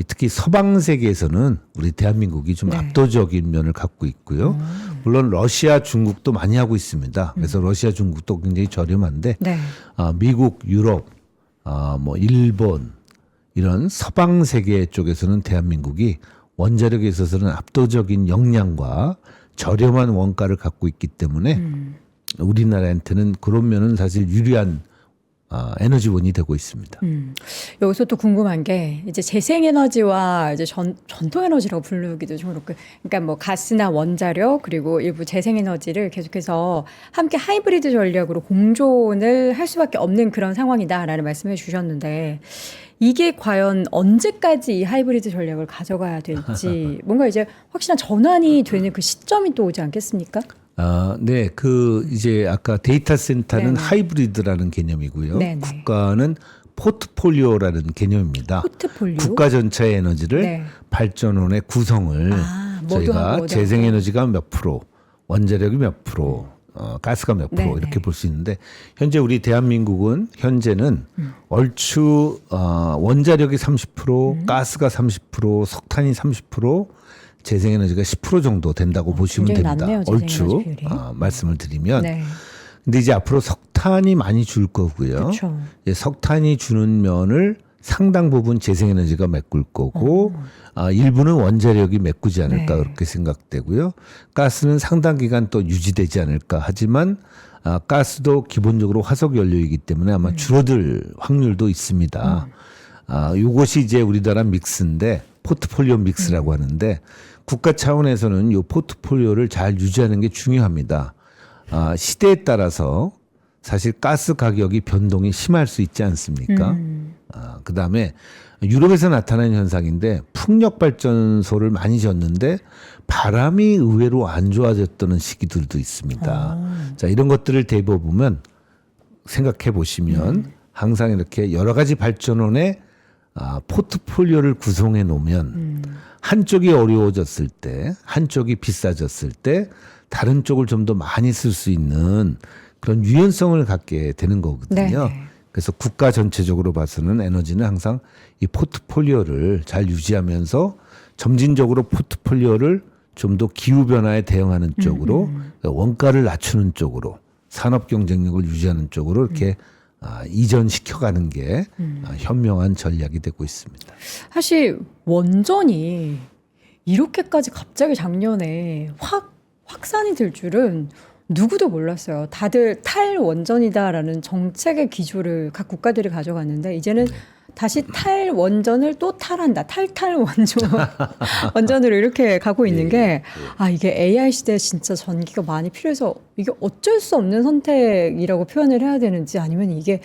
특히 서방 세계에서는 우리 대한민국이 좀 네. 압도적인 면을 갖고 있고요. 물론 러시아, 중국도 많이 하고 있습니다. 그래서 러시아, 중국도 굉장히 저렴한데 네. 미국, 유럽, 뭐 일본 이런 서방 세계 쪽에서는 대한민국이 원자력에 있어서는 압도적인 역량과 저렴한 원가를 갖고 있기 때문에 우리나라한테는 그런 면은 사실 유리한 에너지원이 되고 있습니다. 여기서 또 궁금한 게 이제 재생에너지와 이제 전통에너지라고 부르기도 좀 그렇고, 그러니까 뭐 가스나 원자력 그리고 일부 재생에너지를 계속해서 함께 하이브리드 전략으로 공존을 할 수밖에 없는 그런 상황이다라는 말씀을 주셨는데 이게 과연 언제까지 이 하이브리드 전략을 가져가야 될지 뭔가 이제 확실한 전환이 되는 그 시점이 또 오지 않겠습니까? 네. 이제 아까 데이터 센터는 네네. 하이브리드라는 개념이고요. 네네. 국가는 포트폴리오라는 개념입니다. 포트폴리오? 국가 전체의 에너지를 네. 발전원의 구성을 뭐도 저희가 하고 뭐도 재생에너지가 몇 프로, 원자력이 몇 프로, 가스가 몇 프로 네네. 이렇게 볼 수 있는데 현재 우리 대한민국은 현재는 얼추 원자력이 30%, 가스가 30%, 석탄이 30%, 재생에너지가 10% 정도 된다고 보시면 굉장히 됩니다. 낮네요, 얼추 재생에너지 비율이. 말씀을 드리면 네. 근데 이제 앞으로 석탄이 많이 줄 거고요. 그렇죠. 예, 석탄이 주는 면을 상당 부분 재생에너지가 메꿀 거고 일부는 원자력이 메꾸지 않을까 네. 그렇게 생각되고요. 가스는 상당 기간 또 유지되지 않을까 하지만 가스도 기본적으로 화석 연료이기 때문에 아마 줄어들 확률도 있습니다. 이것이 이제 우리나라 믹스인데 포트폴리오 믹스라고 하는데 국가 차원에서는 이 포트폴리오를 잘 유지하는 게 중요합니다. 시대에 따라서 사실 가스 가격이 변동이 심할 수 있지 않습니까? 그다음에 유럽에서 나타난 현상인데 풍력 발전소를 많이 졌는데 바람이 의외로 안 좋아졌다는 시기들도 있습니다. 자, 이런 것들을 대보면 생각해 보시면 항상 이렇게 여러 가지 발전원의 포트폴리오를 구성해 놓으면 한쪽이 어려워졌을 때, 한쪽이 비싸졌을 때 다른 쪽을 좀 더 많이 쓸 수 있는 그런 유연성을 갖게 되는 거거든요. 네. 그래서 국가 전체적으로 봐서는 에너지는 항상 이 포트폴리오를 잘 유지하면서 점진적으로 포트폴리오를 좀 더 기후 변화에 대응하는 쪽으로 원가를 낮추는 쪽으로 산업 경쟁력을 유지하는 쪽으로 이렇게 이전시켜가는 게 현명한 전략이 되고 있습니다. 사실 원전이 이렇게까지 갑자기 작년에 확산이 될 줄은 누구도 몰랐어요. 다들 탈원전이다라는 정책의 기조를 각 국가들이 가져갔는데 이제는 다시 탈원전을 또 탈한다. 원전으로 이렇게 가고 있는 게 이게 AI 시대에 진짜 전기가 많이 필요해서 이게 어쩔 수 없는 선택이라고 표현을 해야 되는지 아니면 이게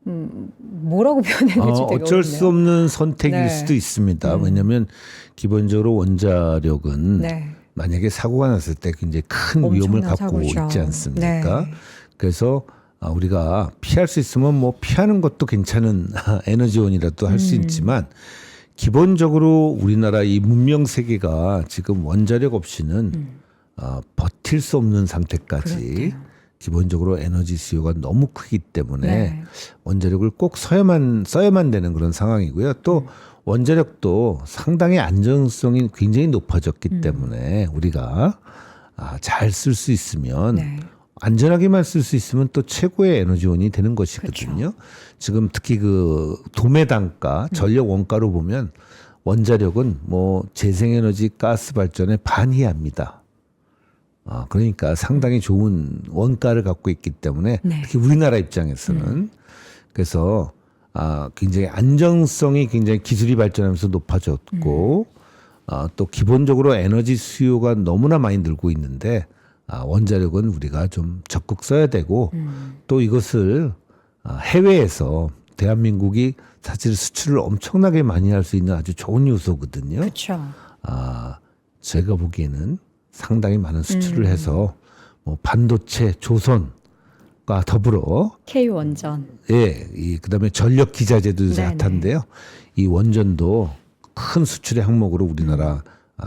뭐라고 표현해야 될지 되게 어쩔 수 어렵네요. 없는 선택일 네. 수도 있습니다. 왜냐하면 기본적으로 원자력은 네. 만약에 사고가 났을 때 굉장히 큰 위험을 엄청난 갖고 사고죠. 있지 않습니까? 네. 그래서 우리가 피할 수 있으면 뭐 피하는 것도 괜찮은 에너지원이라도 할 수 있지만 기본적으로 우리나라 이 문명 세계가 지금 원자력 없이는 버틸 수 없는 상태까지 그렇대요. 기본적으로 에너지 수요가 너무 크기 때문에 네. 원자력을 꼭 써야만 되는 그런 상황이고요. 또 원자력도 상당히 안정성이 굉장히 높아졌기 때문에 우리가 잘 쓸 수 있으면 네. 안전하게만 쓸 수 있으면 또 최고의 에너지원이 되는 것이거든요. 그렇죠. 지금 특히 그 도매 단가, 전력 원가로 보면 원자력은 뭐 재생에너지 가스 발전의 반이합니다. 그러니까 상당히 좋은 원가를 갖고 있기 때문에 네. 특히 우리나라 입장에서는 그래서 굉장히 안정성이 굉장히 기술이 발전하면서 높아졌고 또 기본적으로 에너지 수요가 너무나 많이 늘고 있는데 원자력은 우리가 좀 적극 써야 되고 또 이것을 해외에서 대한민국이 사실 수출을 엄청나게 많이 할 수 있는 아주 좋은 요소거든요. 그렇죠. 제가 보기에는 상당히 많은 수출을 해서 뭐 반도체, 조선과 더불어 K 원전. 그다음에 전력 기자재도 네네. 핫한데요. 이 원전도 큰 수출의 항목으로 우리나라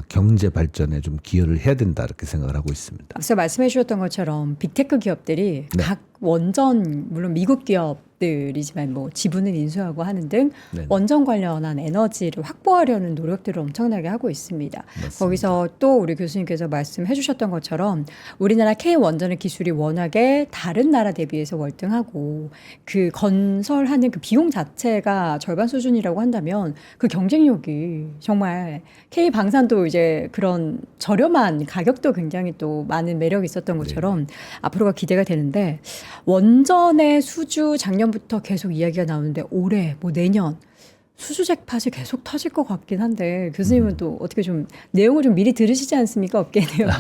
경제 발전에 좀 기여를 해야 된다 이렇게 생각을 하고 있습니다. 앞서 말씀해 주셨던 것처럼 빅테크 기업들이 네. 각 원전 물론 미국 기업들이지만 뭐 지분을 인수하고 하는 등 네네. 원전 관련한 에너지를 확보하려는 노력들을 엄청나게 하고 있습니다. 맞습니다. 거기서 또 우리 교수님께서 말씀해 주셨던 것처럼 우리나라 K 원전의 기술이 워낙에 다른 나라 대비해서 월등하고 그 건설하는 그 비용 자체가 절반 수준이라고 한다면 그 경쟁력이 정말 K 방산도 이제 그런 저렴한 가격도 굉장히 또 많은 매력이 있었던 것처럼 앞으로가 기대가 되는데 원전의 수주 작년부터 계속 이야기가 나오는데 올해 뭐 내년 수주 잭팟이 계속 터질 것 같긴 한데 교수님은 또 어떻게 좀 내용을 좀 미리 들으시지 않습니까? 업계 내용을.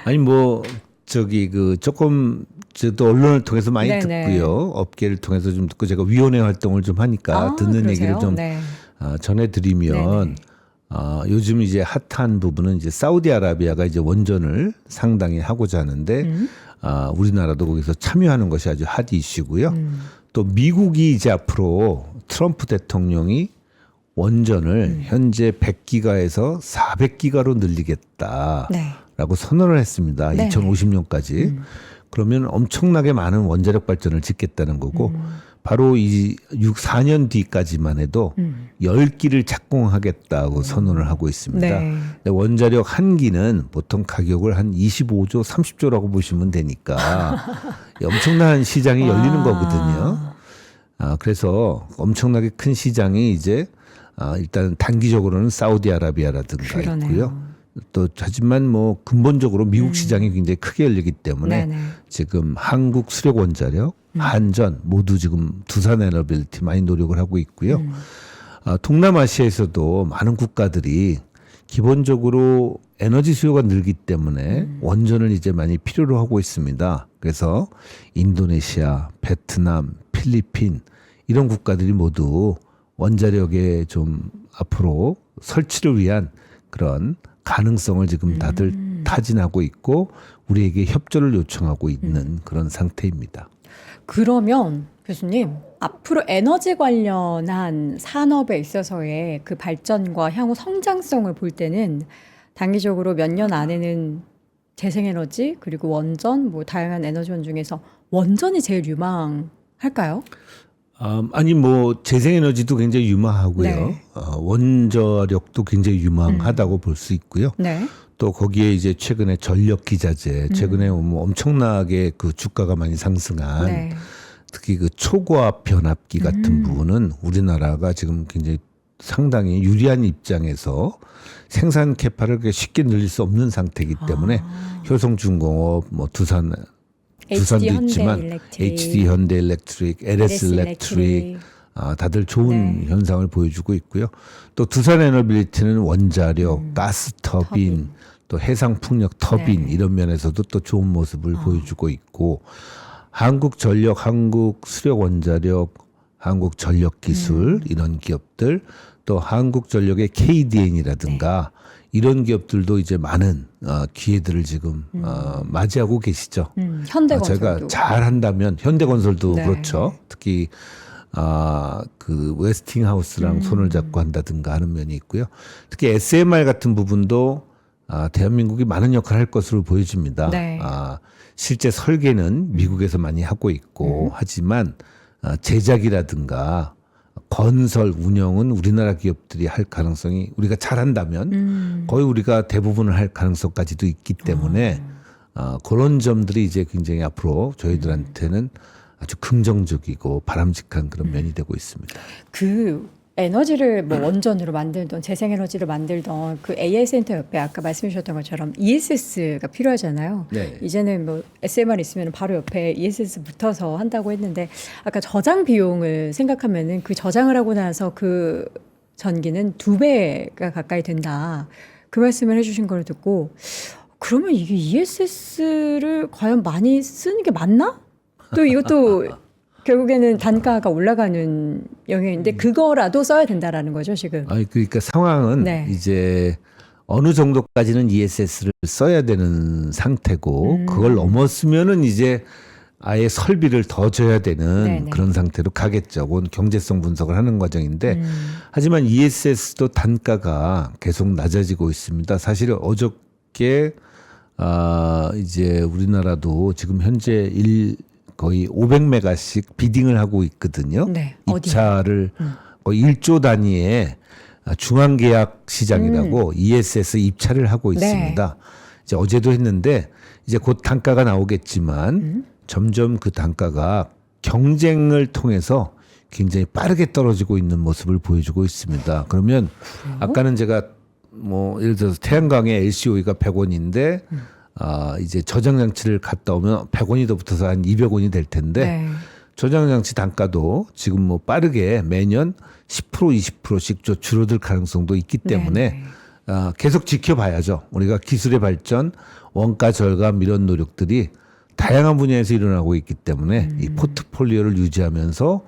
아니 뭐 저기 그 조금 저도 언론을 통해서 많이 네네. 듣고요. 업계를 통해서 좀 듣고 제가 위원회 활동을 좀 하니까 듣는 그러세요? 얘기를 좀 네. 전해드리면 요즘 이제 핫한 부분은 이제 사우디아라비아가 이제 원전을 상당히 하고자 하는데 우리나라도 거기서 참여하는 것이 아주 핫 이슈고요. 또 미국이 이제 앞으로 트럼프 대통령이 원전을 현재 100기가에서 400기가로 늘리겠다라고 네. 선언을 했습니다. 네네. 2050년까지. 그러면 엄청나게 많은 원자력 발전을 짓겠다는 거고 바로 이 4년 뒤까지만 해도 10기를 착공하겠다고 선언을 하고 있습니다. 네. 근데 원자력 한 기는 보통 가격을 한 25조, 30조라고 보시면 되니까 엄청난 시장이 열리는 거거든요. 그래서 엄청나게 큰 시장이 이제 일단 단기적으로는 사우디아라비아라든가 그러네요. 있고요. 또 하지만 뭐 근본적으로 미국 시장이 굉장히 크게 열리기 때문에 네네. 지금 한국 수력 원자력, 한전 모두 지금 두산 에너빌리티 많이 노력을 하고 있고요. 동남아시아에서도 많은 국가들이 기본적으로 에너지 수요가 늘기 때문에 원전을 이제 많이 필요로 하고 있습니다. 그래서 인도네시아, 베트남, 필리핀 이런 국가들이 모두 원자력에 좀 앞으로 설치를 위한 그런 가능성을 지금 다들 타진하고 있고 우리에게 협조를 요청하고 있는 그런 상태입니다. 그러면 교수님, 앞으로 에너지 관련한 산업에 있어서의 그 발전과 향후 성장성을 볼 때는 단기적으로 몇 년 안에는 재생에너지 그리고 원전 뭐 다양한 에너지원 중에서 원전이 제일 유망할까요? 아니 뭐 재생에너지도 굉장히 유망하고요. 네. 원자력도 굉장히 유망하다고 볼 수 있고요. 네. 또 거기에 이제 최근에 전력 기자재, 최근에 뭐 엄청나게 그 주가가 많이 상승한 네. 특히 그 초고압 변압기 같은 부분은 우리나라가 지금 굉장히 상당히 유리한 입장에서 생산 캐파를 그렇게 쉽게 늘릴 수 없는 상태이기 때문에 효성중공업, 뭐 두산도 있지만 HD 현대 일렉트릭, LS 일렉트릭 다들 좋은 네. 현상을 보여주고 있고요. 또 두산 에너빌리티는 원자력, 가스 터빈, 또 해상 풍력 터빈 네. 이런 면에서도 또 좋은 모습을 보여주고 있고 한국전력, 한국수력원자력, 한국전력기술 이런 기업들 또 한국전력의 KDN이라든가 이런 기업들도 이제 많은 기회들을 지금 맞이하고 계시죠. 현대건설도. 저희가 잘한다면 현대건설도 네. 그렇죠. 특히 그 웨스팅하우스랑 손을 잡고 한다든가 하는 면이 있고요. 특히 SMR 같은 부분도 대한민국이 많은 역할을 할 것으로 보여집니다. 네. 실제 설계는 미국에서 많이 하고 있고 하지만 제작이라든가 건설 운영은 우리나라 기업들이 할 가능성이 우리가 잘한다면 거의 우리가 대부분을 할 가능성까지도 있기 때문에 그런 점들이 이제 굉장히 앞으로 저희들한테는 아주 긍정적이고 바람직한 그런 면이 되고 있습니다. 그 에너지를 뭐 원전으로 만들던 재생에너지를 만들던 그 AI 센터 옆에 아까 말씀해 주셨던 것처럼 ESS가 필요하잖아요. 네. 이제는 뭐 SMR 있으면 바로 옆에 ESS 붙어서 한다고 했는데 아까 저장 비용을 생각하면은 그 저장을 하고 나서 그 전기는 2배가 가까이 된다. 그 말씀을 해주신 걸 듣고 그러면 이게 ESS를 과연 많이 쓰는 게 맞나? 또 이것도 결국에는 단가가 올라가는 영역인데 그거라도 써야 된다라는 거죠 지금. 그러니까 상황은 네. 이제 어느 정도까지는 ESS를 써야 되는 상태고 그걸 넘었으면은 이제 아예 설비를 더 줘야 되는 네네. 그런 상태로 가겠죠. 그건 경제성 분석을 하는 과정인데 하지만 ESS도 단가가 계속 낮아지고 있습니다. 사실 어저께 이제 우리나라도 지금 현재 거의 500메가씩 비딩을 하고 있거든요. 네. 입차를 거의 1조 단위의 중앙계약 시장이라고 ESS 입차를 하고 네. 있습니다. 이제 어제도 했는데 이제 곧 단가가 나오겠지만 점점 그 단가가 경쟁을 통해서 굉장히 빠르게 떨어지고 있는 모습을 보여주고 있습니다. 그러면 아까는 제가 뭐 예를 들어서 태양광의 LCOE가 100원인데 이제 저장장치를 갔다 오면 100원이 더 붙어서 한 200원이 될 텐데 네. 저장장치 단가도 지금 뭐 빠르게 매년 10% 20%씩 줄어들 가능성도 있기 때문에 네네. 계속 지켜봐야죠. 우리가 기술의 발전, 원가 절감 이런 노력들이 다양한 분야에서 일어나고 있기 때문에 이 포트폴리오를 유지하면서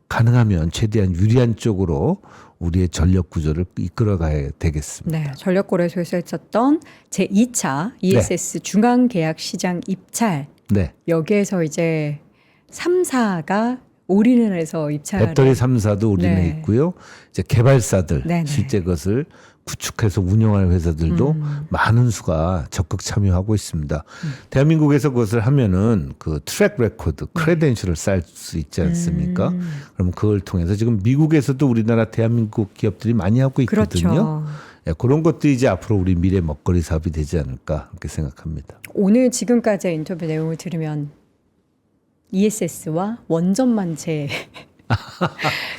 가능하면 최대한 유리한 쪽으로 우리의 전력 구조를 이끌어가야 되겠습니다. 네, 전력거래소에서 했었던 제2차 ESS 중앙계약시장 입찰 네. 여기에서 이제 3사가 올인을 해서 입찰을 배터리 3사도 우리는 네. 있고요. 이제 개발사들 네네. 실제 그것을 구축해서 운영할 회사들도 많은 수가 적극 참여하고 있습니다. 대한민국에서 그것을 하면은 그 트랙 레코드, 크레덴셜을 쌓을 수 있지 않습니까? 그럼 그걸 통해서 지금 미국에서도 우리나라 대한민국 기업들이 많이 하고 있거든요. 그렇죠. 예, 그런 것들이 이제 앞으로 우리 미래 먹거리 사업이 되지 않을까 그렇게 생각합니다. 오늘 지금까지의 인터뷰 내용을 들으면 ESS와 원전만체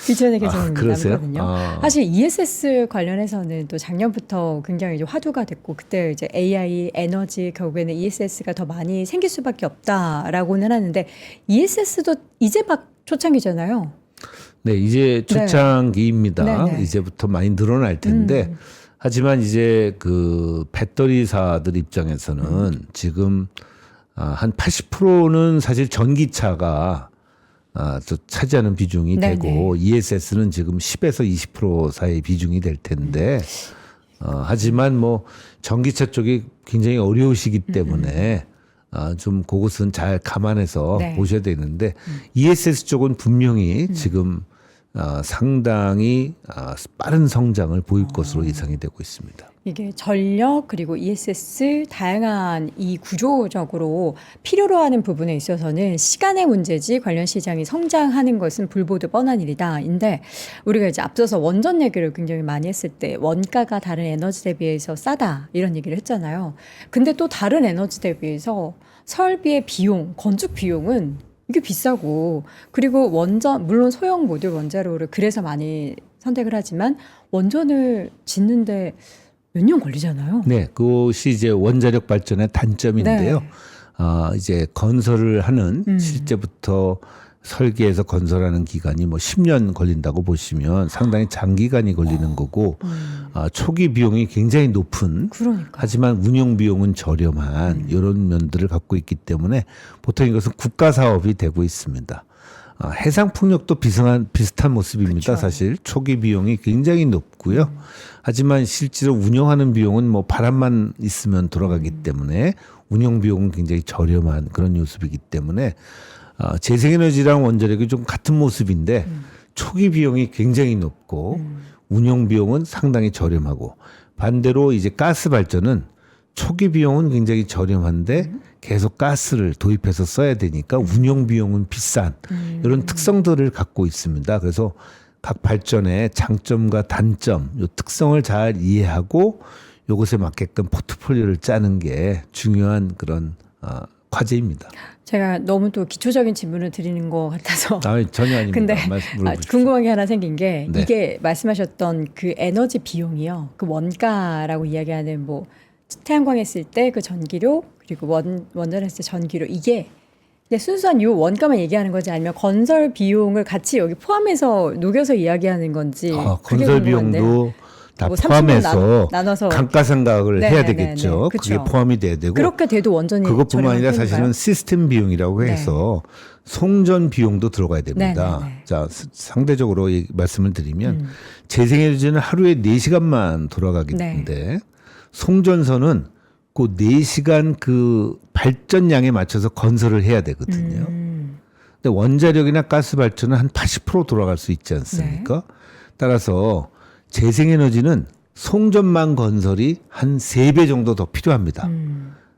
비전의 개성을 그러세요? 나누거든요. 사실 ESS 관련해서는 또 작년부터 굉장히 이제 화두가 됐고 그때 이제 AI, 에너지 결국에는 ESS가 더 많이 생길 수밖에 없다라고는 하는데 ESS도 이제 막 초창기잖아요. 네, 이제 초창기입니다. 네네. 이제부터 많이 늘어날 텐데 하지만 이제 그 배터리사들 입장에서는 지금 한 80%는 사실 전기차가 또 차지하는 비중이 네네. 되고 ESS는 지금 10에서 20% 사이의 비중이 될 텐데 하지만 뭐 전기차 쪽이 굉장히 어려우시기 때문에 좀 그것은 잘 감안해서 네. 보셔야 되는데 ESS 쪽은 분명히 지금 상당히 빠른 성장을 보일 것으로 예상이 되고 있습니다. 이게 전력 그리고 ESS 다양한 이 구조적으로 필요로 하는 부분에 있어서는 시간의 문제지 관련 시장이 성장하는 것은 불보듯 뻔한 일이다인데 우리가 이제 앞서서 원전 얘기를 굉장히 많이 했을 때 원가가 다른 에너지 대비해서 싸다 이런 얘기를 했잖아요. 근데 또 다른 에너지 대비해서 설비의 비용, 건축 비용은 이게 비싸고 그리고 원전 물론 소형 모듈 원자로를 그래서 많이 선택을 하지만 원전을 짓는데 몇 년 걸리잖아요. 네, 그것이 이제 원자력 발전의 단점인데요. 네. 이제 건설을 하는 실제부터 설계해서 건설하는 기간이 뭐 10년 걸린다고 보시면 상당히 장기간이 걸리는 거고 초기 비용이 굉장히 높은 그러니까. 하지만 운영 비용은 저렴한 이런 면들을 갖고 있기 때문에 보통 이것은 국가 사업이 되고 있습니다. 해상 풍력도 비슷한 모습입니다. 그쵸. 사실 초기 비용이 굉장히 높고요. 하지만 실제로 운영하는 비용은 뭐 바람만 있으면 돌아가기 때문에 운영 비용은 굉장히 저렴한 그런 모습이기 때문에 재생에너지랑 원자력이 좀 같은 모습인데 초기 비용이 굉장히 높고 운영 비용은 상당히 저렴하고 반대로 이제 가스 발전은 초기 비용은 굉장히 저렴한데 계속 가스를 도입해서 써야 되니까 운영 비용은 비싼 이런 특성들을 갖고 있습니다. 그래서 각 발전의 장점과 단점, 이 특성을 잘 이해하고 이것에 맞게끔 포트폴리오를 짜는 게 중요한 그런 과제입니다. 제가 너무 또 기초적인 질문을 드리는 것 같아서 전혀 아닙니다. 근데 물어보십시오. 궁금한 게 하나 생긴 게 네. 이게 말씀하셨던 그 에너지 비용이요. 그 원가라고 이야기하는 뭐 태양광 했을 때 그 전기료 그리고 원전 했을 때 전기료 이게 근데 순수한 요 원가만 얘기하는 건지 아니면 건설 비용을 같이 여기 포함해서 녹여서 이야기하는 건지 그게 건설 궁금한데요. 비용도 다 뭐 30분 포함해서 나눠서 감가상각을 해야 네네네네. 되겠죠. 그게 그쵸. 포함이 돼야 되고 그렇게 돼도 원전이 그것뿐만 아니라 저렴한 사실은 편인가요? 시스템 비용이라고 네. 해서 송전 비용도 들어가야 됩니다. 네네네. 자, 상대적으로 말씀을 드리면 재생에너지는 하루에 4시간만 돌아가기 때문에 송전선은 그 4시간 그 발전량에 맞춰서 건설을 해야 되거든요. 근데 원자력이나 가스 발전은 한 80% 돌아갈 수 있지 않습니까? 따라서 재생에너지는 송전망 건설이 한 3배 정도 더 필요합니다.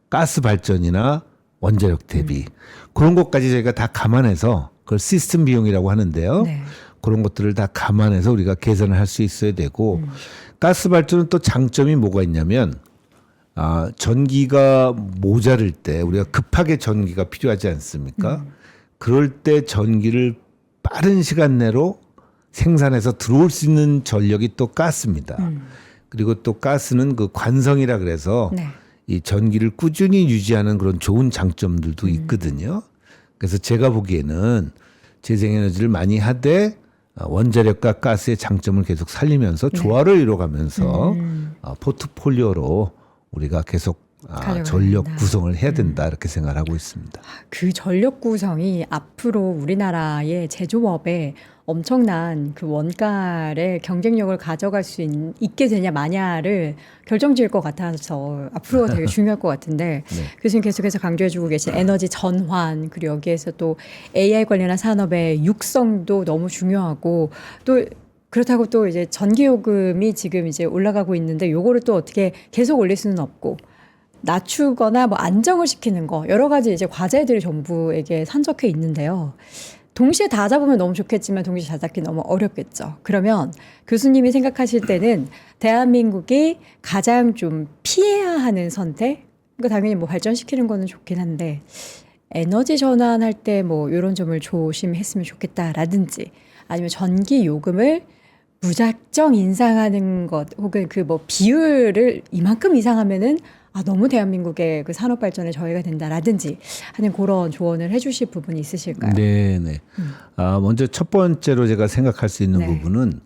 가스 발전이나 원자력 대비. 그런 것까지 저희가 다 감안해서 그걸 시스템 비용이라고 하는데요. 네. 그런 것들을 다 감안해서 우리가 계산을 할 수 있어야 되고 가스 발전은 또 장점이 뭐가 있냐면 전기가 모자랄 때 우리가 급하게 전기가 필요하지 않습니까? 그럴 때 전기를 빠른 시간 내로 생산해서 들어올 수 있는 전력이 또 가스입니다. 그리고 또 가스는 그 관성이라 그래서 네. 이 전기를 꾸준히 유지하는 그런 좋은 장점들도 있거든요. 그래서 제가 보기에는 재생에너지를 많이 하되 원자력과 가스의 장점을 계속 살리면서 조화를 이뤄가면서 포트폴리오로 우리가 계속 가져가야 전력 된다. 구성을 해야 된다 이렇게 생각을 하고 있습니다. 그 전력 구성이 앞으로 우리나라의 제조업에 엄청난 그 원가의 경쟁력을 가져갈 수 있게 되냐 마냐를 결정지을 것 같아서 앞으로 되게 중요할 것 같은데 네. 교수님 계속해서 강조해주고 계신 에너지 전환 그리고 여기에서 또 AI 관련한 산업의 육성도 너무 중요하고 또 그렇다고 또 이제 전기요금이 지금 이제 올라가고 있는데 요거를 또 어떻게 계속 올릴 수는 없고 낮추거나 뭐 안정을 시키는 거 여러 가지 이제 과제들이 정부에게 산적해 있는데요. 동시에 다 잡으면 너무 좋겠지만 동시에 다 잡기 너무 어렵겠죠. 그러면 교수님이 생각하실 때는 대한민국이 가장 좀 피해야 하는 선택? 그러니까 당연히 뭐 발전시키는 거는 좋긴 한데 에너지 전환할 때 뭐 이런 점을 조심했으면 좋겠다라든지 아니면 전기 요금을 무작정 인상하는 것 혹은 그 뭐 비율을 이만큼 이상하면은 너무 대한민국의 그 산업 발전에 저해가 된다라든지 하는 그런 조언을 해주실 부분이 있으실까요? 네. 먼저 첫 번째로 제가 생각할 수 있는 네. 부분은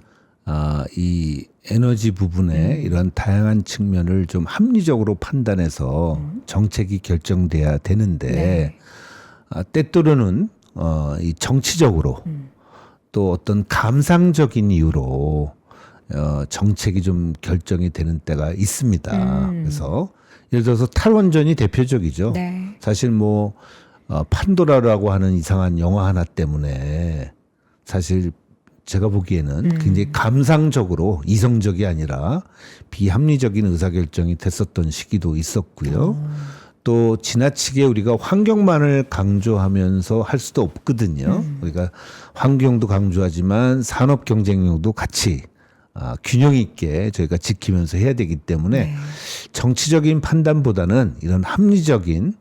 이 에너지 부분에 이런 다양한 측면을 좀 합리적으로 판단해서 정책이 결정돼야 되는데 네. 때때로는 이 정치적으로 또 어떤 감상적인 이유로 정책이 좀 결정이 되는 때가 있습니다. 그래서 예를 들어서 탈원전이 대표적이죠. 네. 사실 뭐 판도라라고 하는 이상한 영화 하나 때문에 사실 제가 보기에는 굉장히 감상적으로 이성적이 아니라 비합리적인 의사결정이 됐었던 시기도 있었고요. 또 지나치게 우리가 환경만을 강조하면서 할 수도 없거든요. 우리가 환경도 강조하지만 산업 경쟁력도 같이 균형 있게 저희가 지키면서 해야 되기 때문에 네. 정치적인 판단보다는 이런 합리적인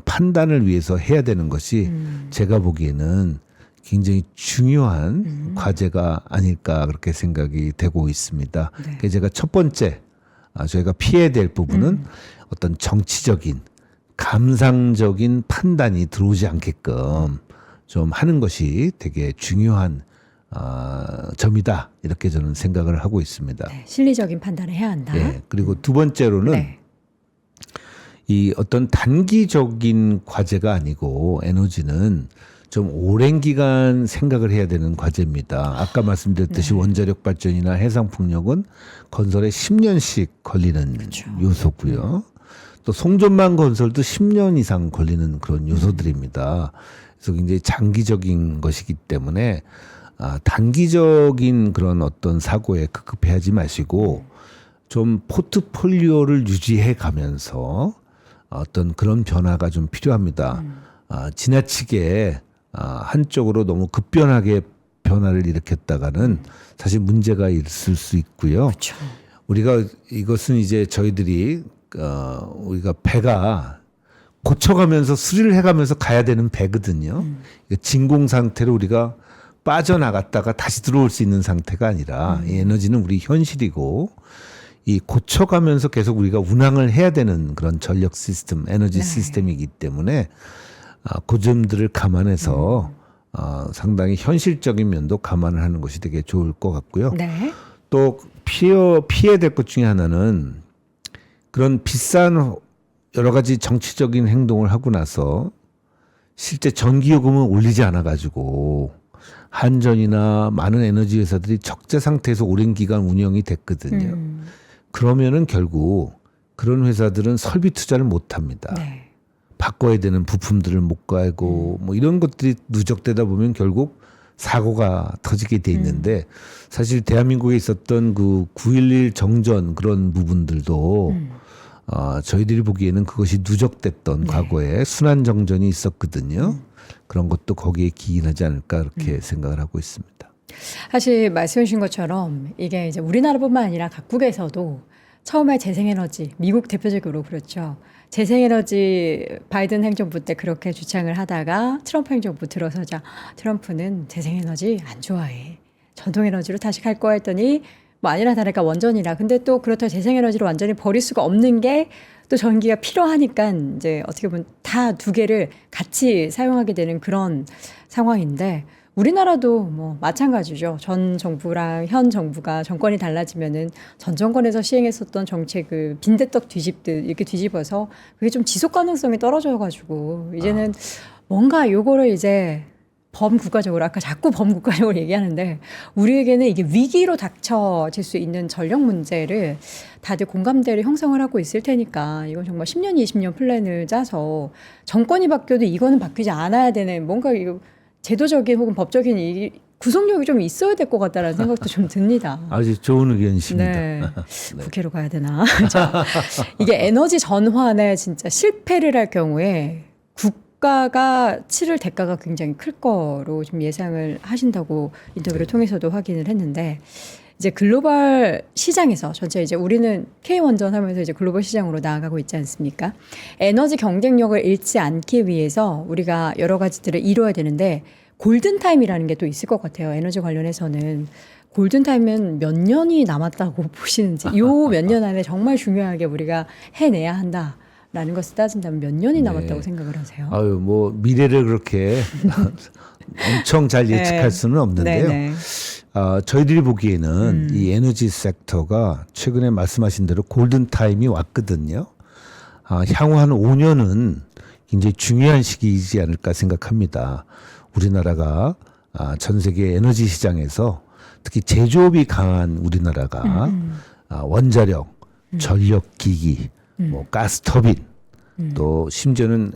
판단을 위해서 해야 되는 것이 제가 보기에는 굉장히 중요한 과제가 아닐까 그렇게 생각이 되고 있습니다. 네. 그래서 제가 첫 번째 저희가 피해야 될 부분은 어떤 정치적인 감상적인 판단이 들어오지 않게끔 좀 하는 것이 되게 중요한 점이다 이렇게 저는 생각을 하고 있습니다. 네. 실리적인 판단을 해야 한다. 예. 그리고 두 번째로는 네. 이 어떤 단기적인 과제가 아니고 에너지는 좀 오랜 기간 생각을 해야 되는 과제입니다. 아까 말씀드렸듯이 원자력 발전이나 해상 풍력은 건설에 10년씩 걸리는 요소고요. 또 송전망 건설도 10년 이상 걸리는 그런 요소들입니다. 그래서 굉장히 장기적인 것이기 때문에 단기적인 그런 어떤 사고에 급급해하지 마시고 좀 포트폴리오를 유지해 가면서 어떤 그런 변화가 좀 필요합니다. 지나치게 한쪽으로 너무 급변하게 변화를 일으켰다가는 사실 문제가 있을 수 있고요. 그렇죠. 우리가 이것은 이제 저희들이 우리가 배가 고쳐가면서 수리를 해가면서 가야 되는 배거든요. 진공 상태로 우리가 빠져나갔다가 다시 들어올 수 있는 상태가 아니라 이 에너지는 우리 현실이고 이 고쳐가면서 계속 우리가 운항을 해야 되는 그런 전력 시스템, 에너지 시스템이기 때문에 그 점들을 감안해서 상당히 현실적인 면도 감안을 하는 것이 되게 좋을 것 같고요. 네. 또 피해야 될 것 중에 하나는 그런 비싼 여러 가지 정치적인 행동을 하고 나서 실제 전기요금을 올리지 않아 가지고 한전이나 많은 에너지 회사들이 적자 상태에서 오랜 기간 운영이 됐거든요. 그러면은 결국 그런 회사들은 설비 투자를 못 합니다. 네. 바꿔야 되는 부품들을 못 갈고 뭐 이런 것들이 누적되다 보면 결국 사고가 터지게 돼 있는데 사실 대한민국에 있었던 그 9.11 정전 그런 부분들도 저희들이 보기에는 그것이 누적됐던 과거에 순환 정전이 있었거든요. 그런 것도 거기에 기인하지 않을까 그렇게 생각을 하고 있습니다. 사실 말씀해 주신 것처럼 이게 이제 우리나라뿐만 아니라 각국에서도 처음에 재생에너지, 미국 대표적으로 그렇죠. 재생에너지 바이든 행정부 때 그렇게 주창을 하다가 트럼프 행정부 들어서자 트럼프는 재생에너지 안 좋아해. 전통에너지로 다시 갈 거야 했더니 뭐 아니나 다를까 원전이라. 근데 또 그렇다고 재생에너지를 완전히 버릴 수가 없는 게 또 전기가 필요하니까 이제 어떻게 보면 다 두 개를 같이 사용하게 되는 그런 상황인데 우리나라도 뭐 마찬가지죠. 전 정부랑 현 정부가 정권이 달라지면은 전 정권에서 시행했었던 정책을 빈대떡 뒤집듯 이렇게 뒤집어서 그게 좀 지속 가능성이 떨어져가지고 이제는 뭔가 요거를 이제 범국가적으로 아까 자꾸 범국가적으로 얘기하는데 우리에게는 이게 위기로 닥쳐질 수 있는 전력 문제를 다들 공감대를 형성을 하고 있을 테니까 이건 정말 10년, 20년 플랜을 짜서 정권이 바뀌어도 이거는 바뀌지 않아야 되는 뭔가 이거 제도적인 혹은 법적인 구속력이 좀 있어야 될 것 같다라는 생각도 좀 듭니다. 아주 좋은 의견이십니다. 네. 국회로 가야 되나? 자, 이게 에너지 전환에 진짜 실패를 할 경우에 국가가 치를 대가가 굉장히 클 거로 좀 예상을 하신다고 인터뷰를 통해서도 확인을 했는데 이제 글로벌 시장에서 전체 이제 우리는 K원전 하면서 이제 글로벌 시장으로 나아가고 있지 않습니까? 에너지 경쟁력을 잃지 않기 위해서 우리가 여러 가지들을 이루어야 되는데 골든타임이라는 게 또 있을 것 같아요. 에너지 관련해서는. 골든타임은 몇 년이 남았다고 보시는지, 요 몇 년 안에 정말 중요하게 우리가 해내야 한다라는 것을 따진다면 몇 년이 남았다고 생각을 하세요? 아유, 뭐 미래를 그렇게 엄청 잘 예측할 수는 없는데요. 네네. 저희들이 보기에는 이 에너지 섹터가 최근에 말씀하신 대로 골든타임이 왔거든요. 향후 한 5년은 굉장히 중요한 시기이지 않을까 생각합니다. 우리나라가 전 세계 에너지 시장에서 특히 제조업이 강한 우리나라가 원자력, 전력기기, 뭐 가스터빈, 또 심지어는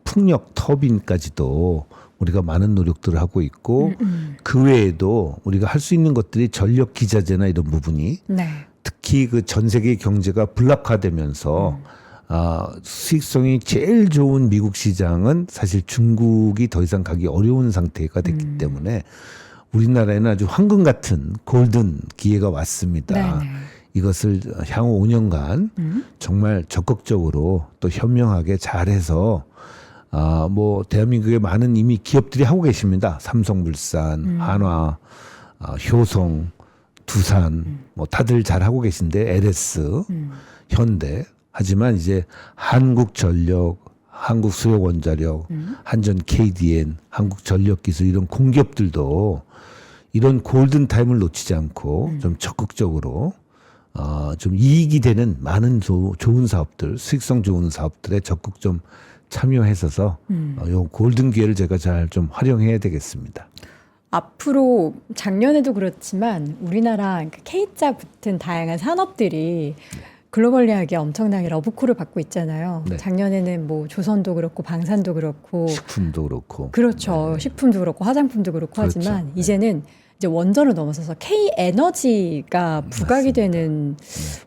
풍력 터빈까지도 우리가 많은 노력들을 하고 있고 그 외에도 우리가 할 수 있는 것들이 전력 기자재나 이런 부분이 네. 특히 그 전 세계 경제가 불락화되면서 수익성이 제일 좋은 미국 시장은 사실 중국이 더 이상 가기 어려운 상태가 됐기 때문에 우리나라에는 아주 황금 같은 골든 기회가 왔습니다. 네네. 이것을 향후 5년간 정말 적극적으로 또 현명하게 잘해서 뭐 대한민국에 많은 이미 기업들이 하고 계십니다. 삼성물산, 한화, 효성, 두산 뭐 다들 잘 하고 계신데 LS, 현대. 하지만 이제 한국전력, 한국수력원자력, 한전 KDN, 한국전력기술 이런 공기업들도 이런 골든타임을 놓치지 않고 좀 적극적으로 좀 이익이 되는 많은 좋은 사업들, 수익성 좋은 사업들에 적극 좀 참여해서서 요 골든 기회를 제가 잘 좀 활용해야 되겠습니다. 앞으로 작년에도 그렇지만 우리나라 K자 붙은 다양한 산업들이 글로벌리하게 엄청나게 러브콜을 받고 있잖아요. 네. 작년에는 뭐 조선도 그렇고 방산도 그렇고 식품도 그렇고. 그렇죠. 네. 식품도 그렇고 화장품도 그렇고 그렇죠. 하지만 네. 이제는 이제 원전을 넘어서서 K에너지가 부각이 맞습니다. 되는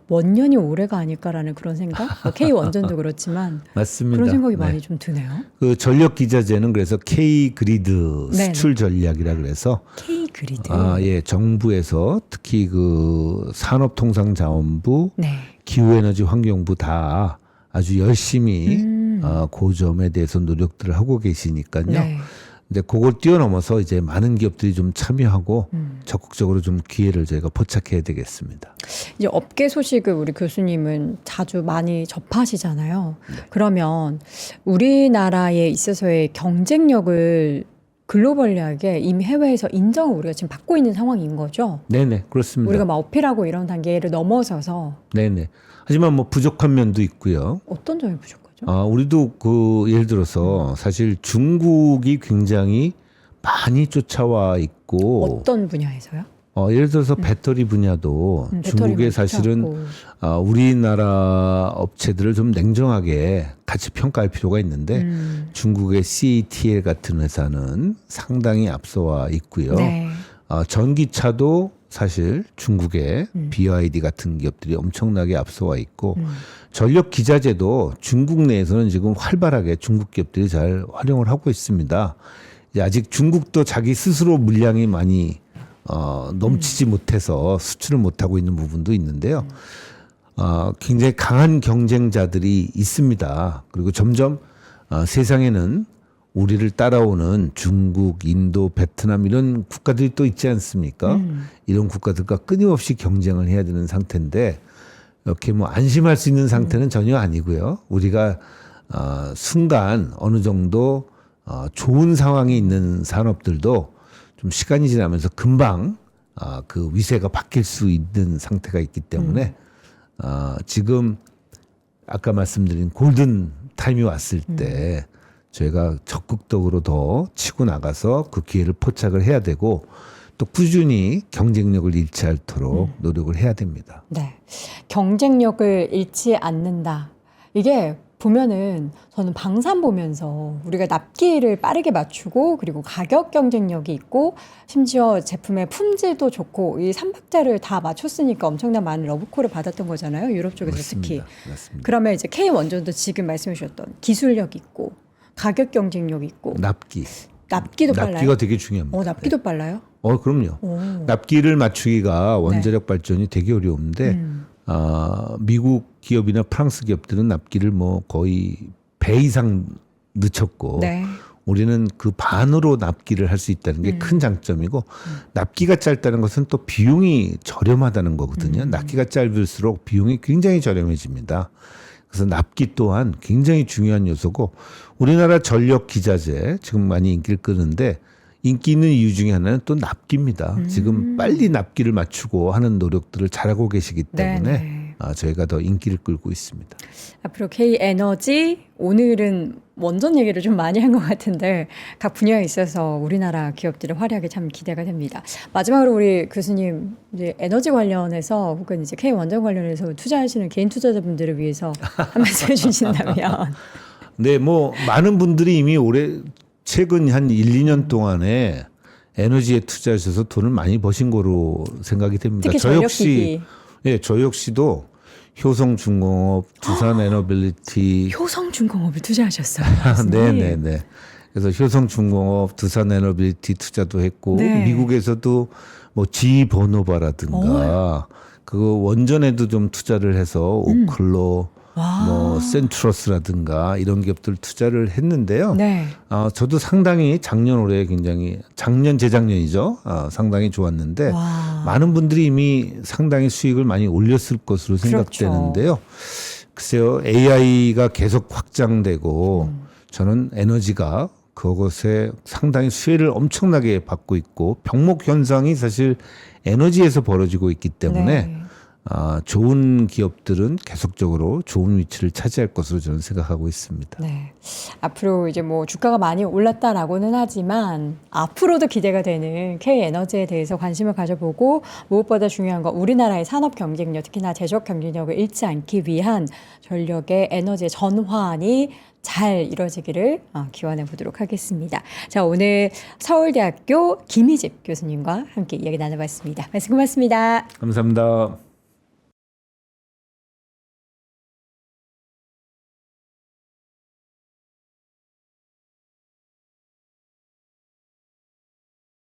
원년이 올해가 아닐까라는 그런 생각? 뭐 K원전도 그렇지만 맞습니다. 그런 생각이 네. 많이 좀 드네요. 그 전력 기자재는 그래서 K 그리드 네네. 수출 전략이라 그래서 K그리드. 예, 정부에서 특히 그 산업통상자원부, 네. 기후에너지 환경부 다 아주 열심히 그 점에 대해서 노력들을 하고 계시니까요. 네. 근데 그걸 뛰어넘어서 이제 많은 기업들이 좀 참여하고 적극적으로 좀 기회를 저희가 포착해야 되겠습니다. 이제 업계 소식을 우리 교수님은 자주 많이 접하시잖아요. 그러면 우리나라에 있어서의 경쟁력을 글로벌리하게 이미 해외에서 인정을 우리가 지금 받고 있는 상황인 거죠. 네네, 그렇습니다. 우리가 막 어필하고 이런 단계를 넘어서서 네네. 하지만 뭐 부족한 면도 있고요. 어떤 점이 부족하죠? 우리도 그 예를 들어서 사실 중국이 굉장히 많이 쫓아와 있고 어떤 분야에서요? 예를 들어서 배터리 분야도 중국에 사실은 우리나라 업체들을 좀 냉정하게 같이 평가할 필요가 있는데 중국의 CATL 같은 회사는 상당히 앞서와 있고요. 네. 전기차도 사실 중국의 BYD 같은 기업들이 엄청나게 앞서와 있고 전력 기자재도 중국 내에서는 지금 활발하게 중국 기업들이 잘 활용을 하고 있습니다. 이제 아직 중국도 자기 스스로 물량이 많이 넘치지 못해서 수출을 못하고 있는 부분도 있는데요. 굉장히 강한 경쟁자들이 있습니다. 그리고 점점 세상에는 우리를 따라오는 중국, 인도, 베트남 이런 국가들이 또 있지 않습니까? 이런 국가들과 끊임없이 경쟁을 해야 되는 상태인데 이렇게 뭐 안심할 수 있는 상태는 전혀 아니고요. 우리가 순간 어느 정도 좋은 상황에 있는 산업들도 좀 시간이 지나면서 금방 그 위세가 바뀔 수 있는 상태가 있기 때문에 지금 아까 말씀드린 골든 타임이 왔을 때 저희가 적극적으로 더 치고 나가서 그 기회를 포착을 해야 되고 또 꾸준히 경쟁력을 잃지 않도록 노력을 해야 됩니다. 네. 경쟁력을 잃지 않는다. 이게 보면은 저는 방산 보면서 우리가 납기를 빠르게 맞추고 그리고 가격 경쟁력이 있고 심지어 제품의 품질도 좋고 이 3박자를 다 맞췄으니까 엄청난 많은 러브콜을 받았던 거잖아요. 유럽 쪽에서 특히. 맞습니다. 그러면 이제 K 원전도 지금 말씀해 주셨던 기술력 있고 가격 경쟁력 있고 납기도 빨라요. 납기가 되게 중요합니다. 납기도 빨라요? 그럼요. 오. 납기를 맞추기가 원자력 발전이 되게 어려운데 미국 기업이나 프랑스 기업들은 납기를 뭐 거의 배 이상 늦췄고 네. 우리는 그 반으로 납기를 할 수 있다는 게 큰 장점이고 납기가 짧다는 것은 또 비용이 저렴하다는 거거든요. 납기가 짧을수록 비용이 굉장히 저렴해집니다. 그래서 납기 또한 굉장히 중요한 요소고 우리나라 전력 기자재 지금 많이 인기를 끄는데 인기 있는 이유 중에 하나는 또 납기입니다. 지금 빨리 납기를 맞추고 하는 노력들을 잘하고 계시기 때문에 네네. 저희가 더 인기를 끌고 있습니다. 앞으로 K에너지 오늘은 원전 얘기를 좀 많이 한 것 같은데 각 분야에 있어서 우리나라 기업들의 활약이 참 기대가 됩니다. 마지막으로 우리 교수님 이제 에너지 관련해서 혹은 이제 K 원전 관련해서 투자하시는 개인 투자자분들을 위해서 한 말씀 해주신다면. 네, 뭐 많은 분들이 이미 최근 한 1, 2년 동안에 에너지에 투자하셔서 돈을 많이 버신 거로 생각이 됩니다. 특히 전력기기. 저 역시도 효성중공업, 두산에너빌리티, 효성중공업을 투자하셨어요. 네네네. 그래서 효성중공업, 두산에너빌리티 투자도 했고 네. 미국에서도 뭐 지보노바라든가 그거 원전에도 좀 투자를 해서 오클로, 뭐 센트러스라든가 이런 기업들 투자를 했는데요. 네. 저도 상당히 작년 올해 굉장히 작년 재작년이죠. 상당히 좋았는데 많은 분들이 이미 상당히 수익을 많이 올렸을 것으로 생각되는데요. 글쎄요, AI가 계속 확장되고 저는 에너지가 그것에 상당히 수혜를 엄청나게 받고 있고 병목 현상이 사실 에너지에서 벌어지고 있기 때문에 네. 좋은 기업들은 계속적으로 좋은 위치를 차지할 것으로 저는 생각하고 있습니다. 네. 앞으로 이제 뭐 주가가 많이 올랐다라고는 하지만 앞으로도 기대가 되는 K에너지에 대해서 관심을 가져보고 무엇보다 중요한 건 우리나라의 산업 경쟁력, 특히나 제조업 경쟁력을 잃지 않기 위한 전력의 에너지의 전환이 잘 이루어지기를 기원해 보도록 하겠습니다. 자, 오늘 서울대학교 김희집 교수님과 함께 이야기 나눠봤습니다. 말씀 고맙습니다. 감사합니다.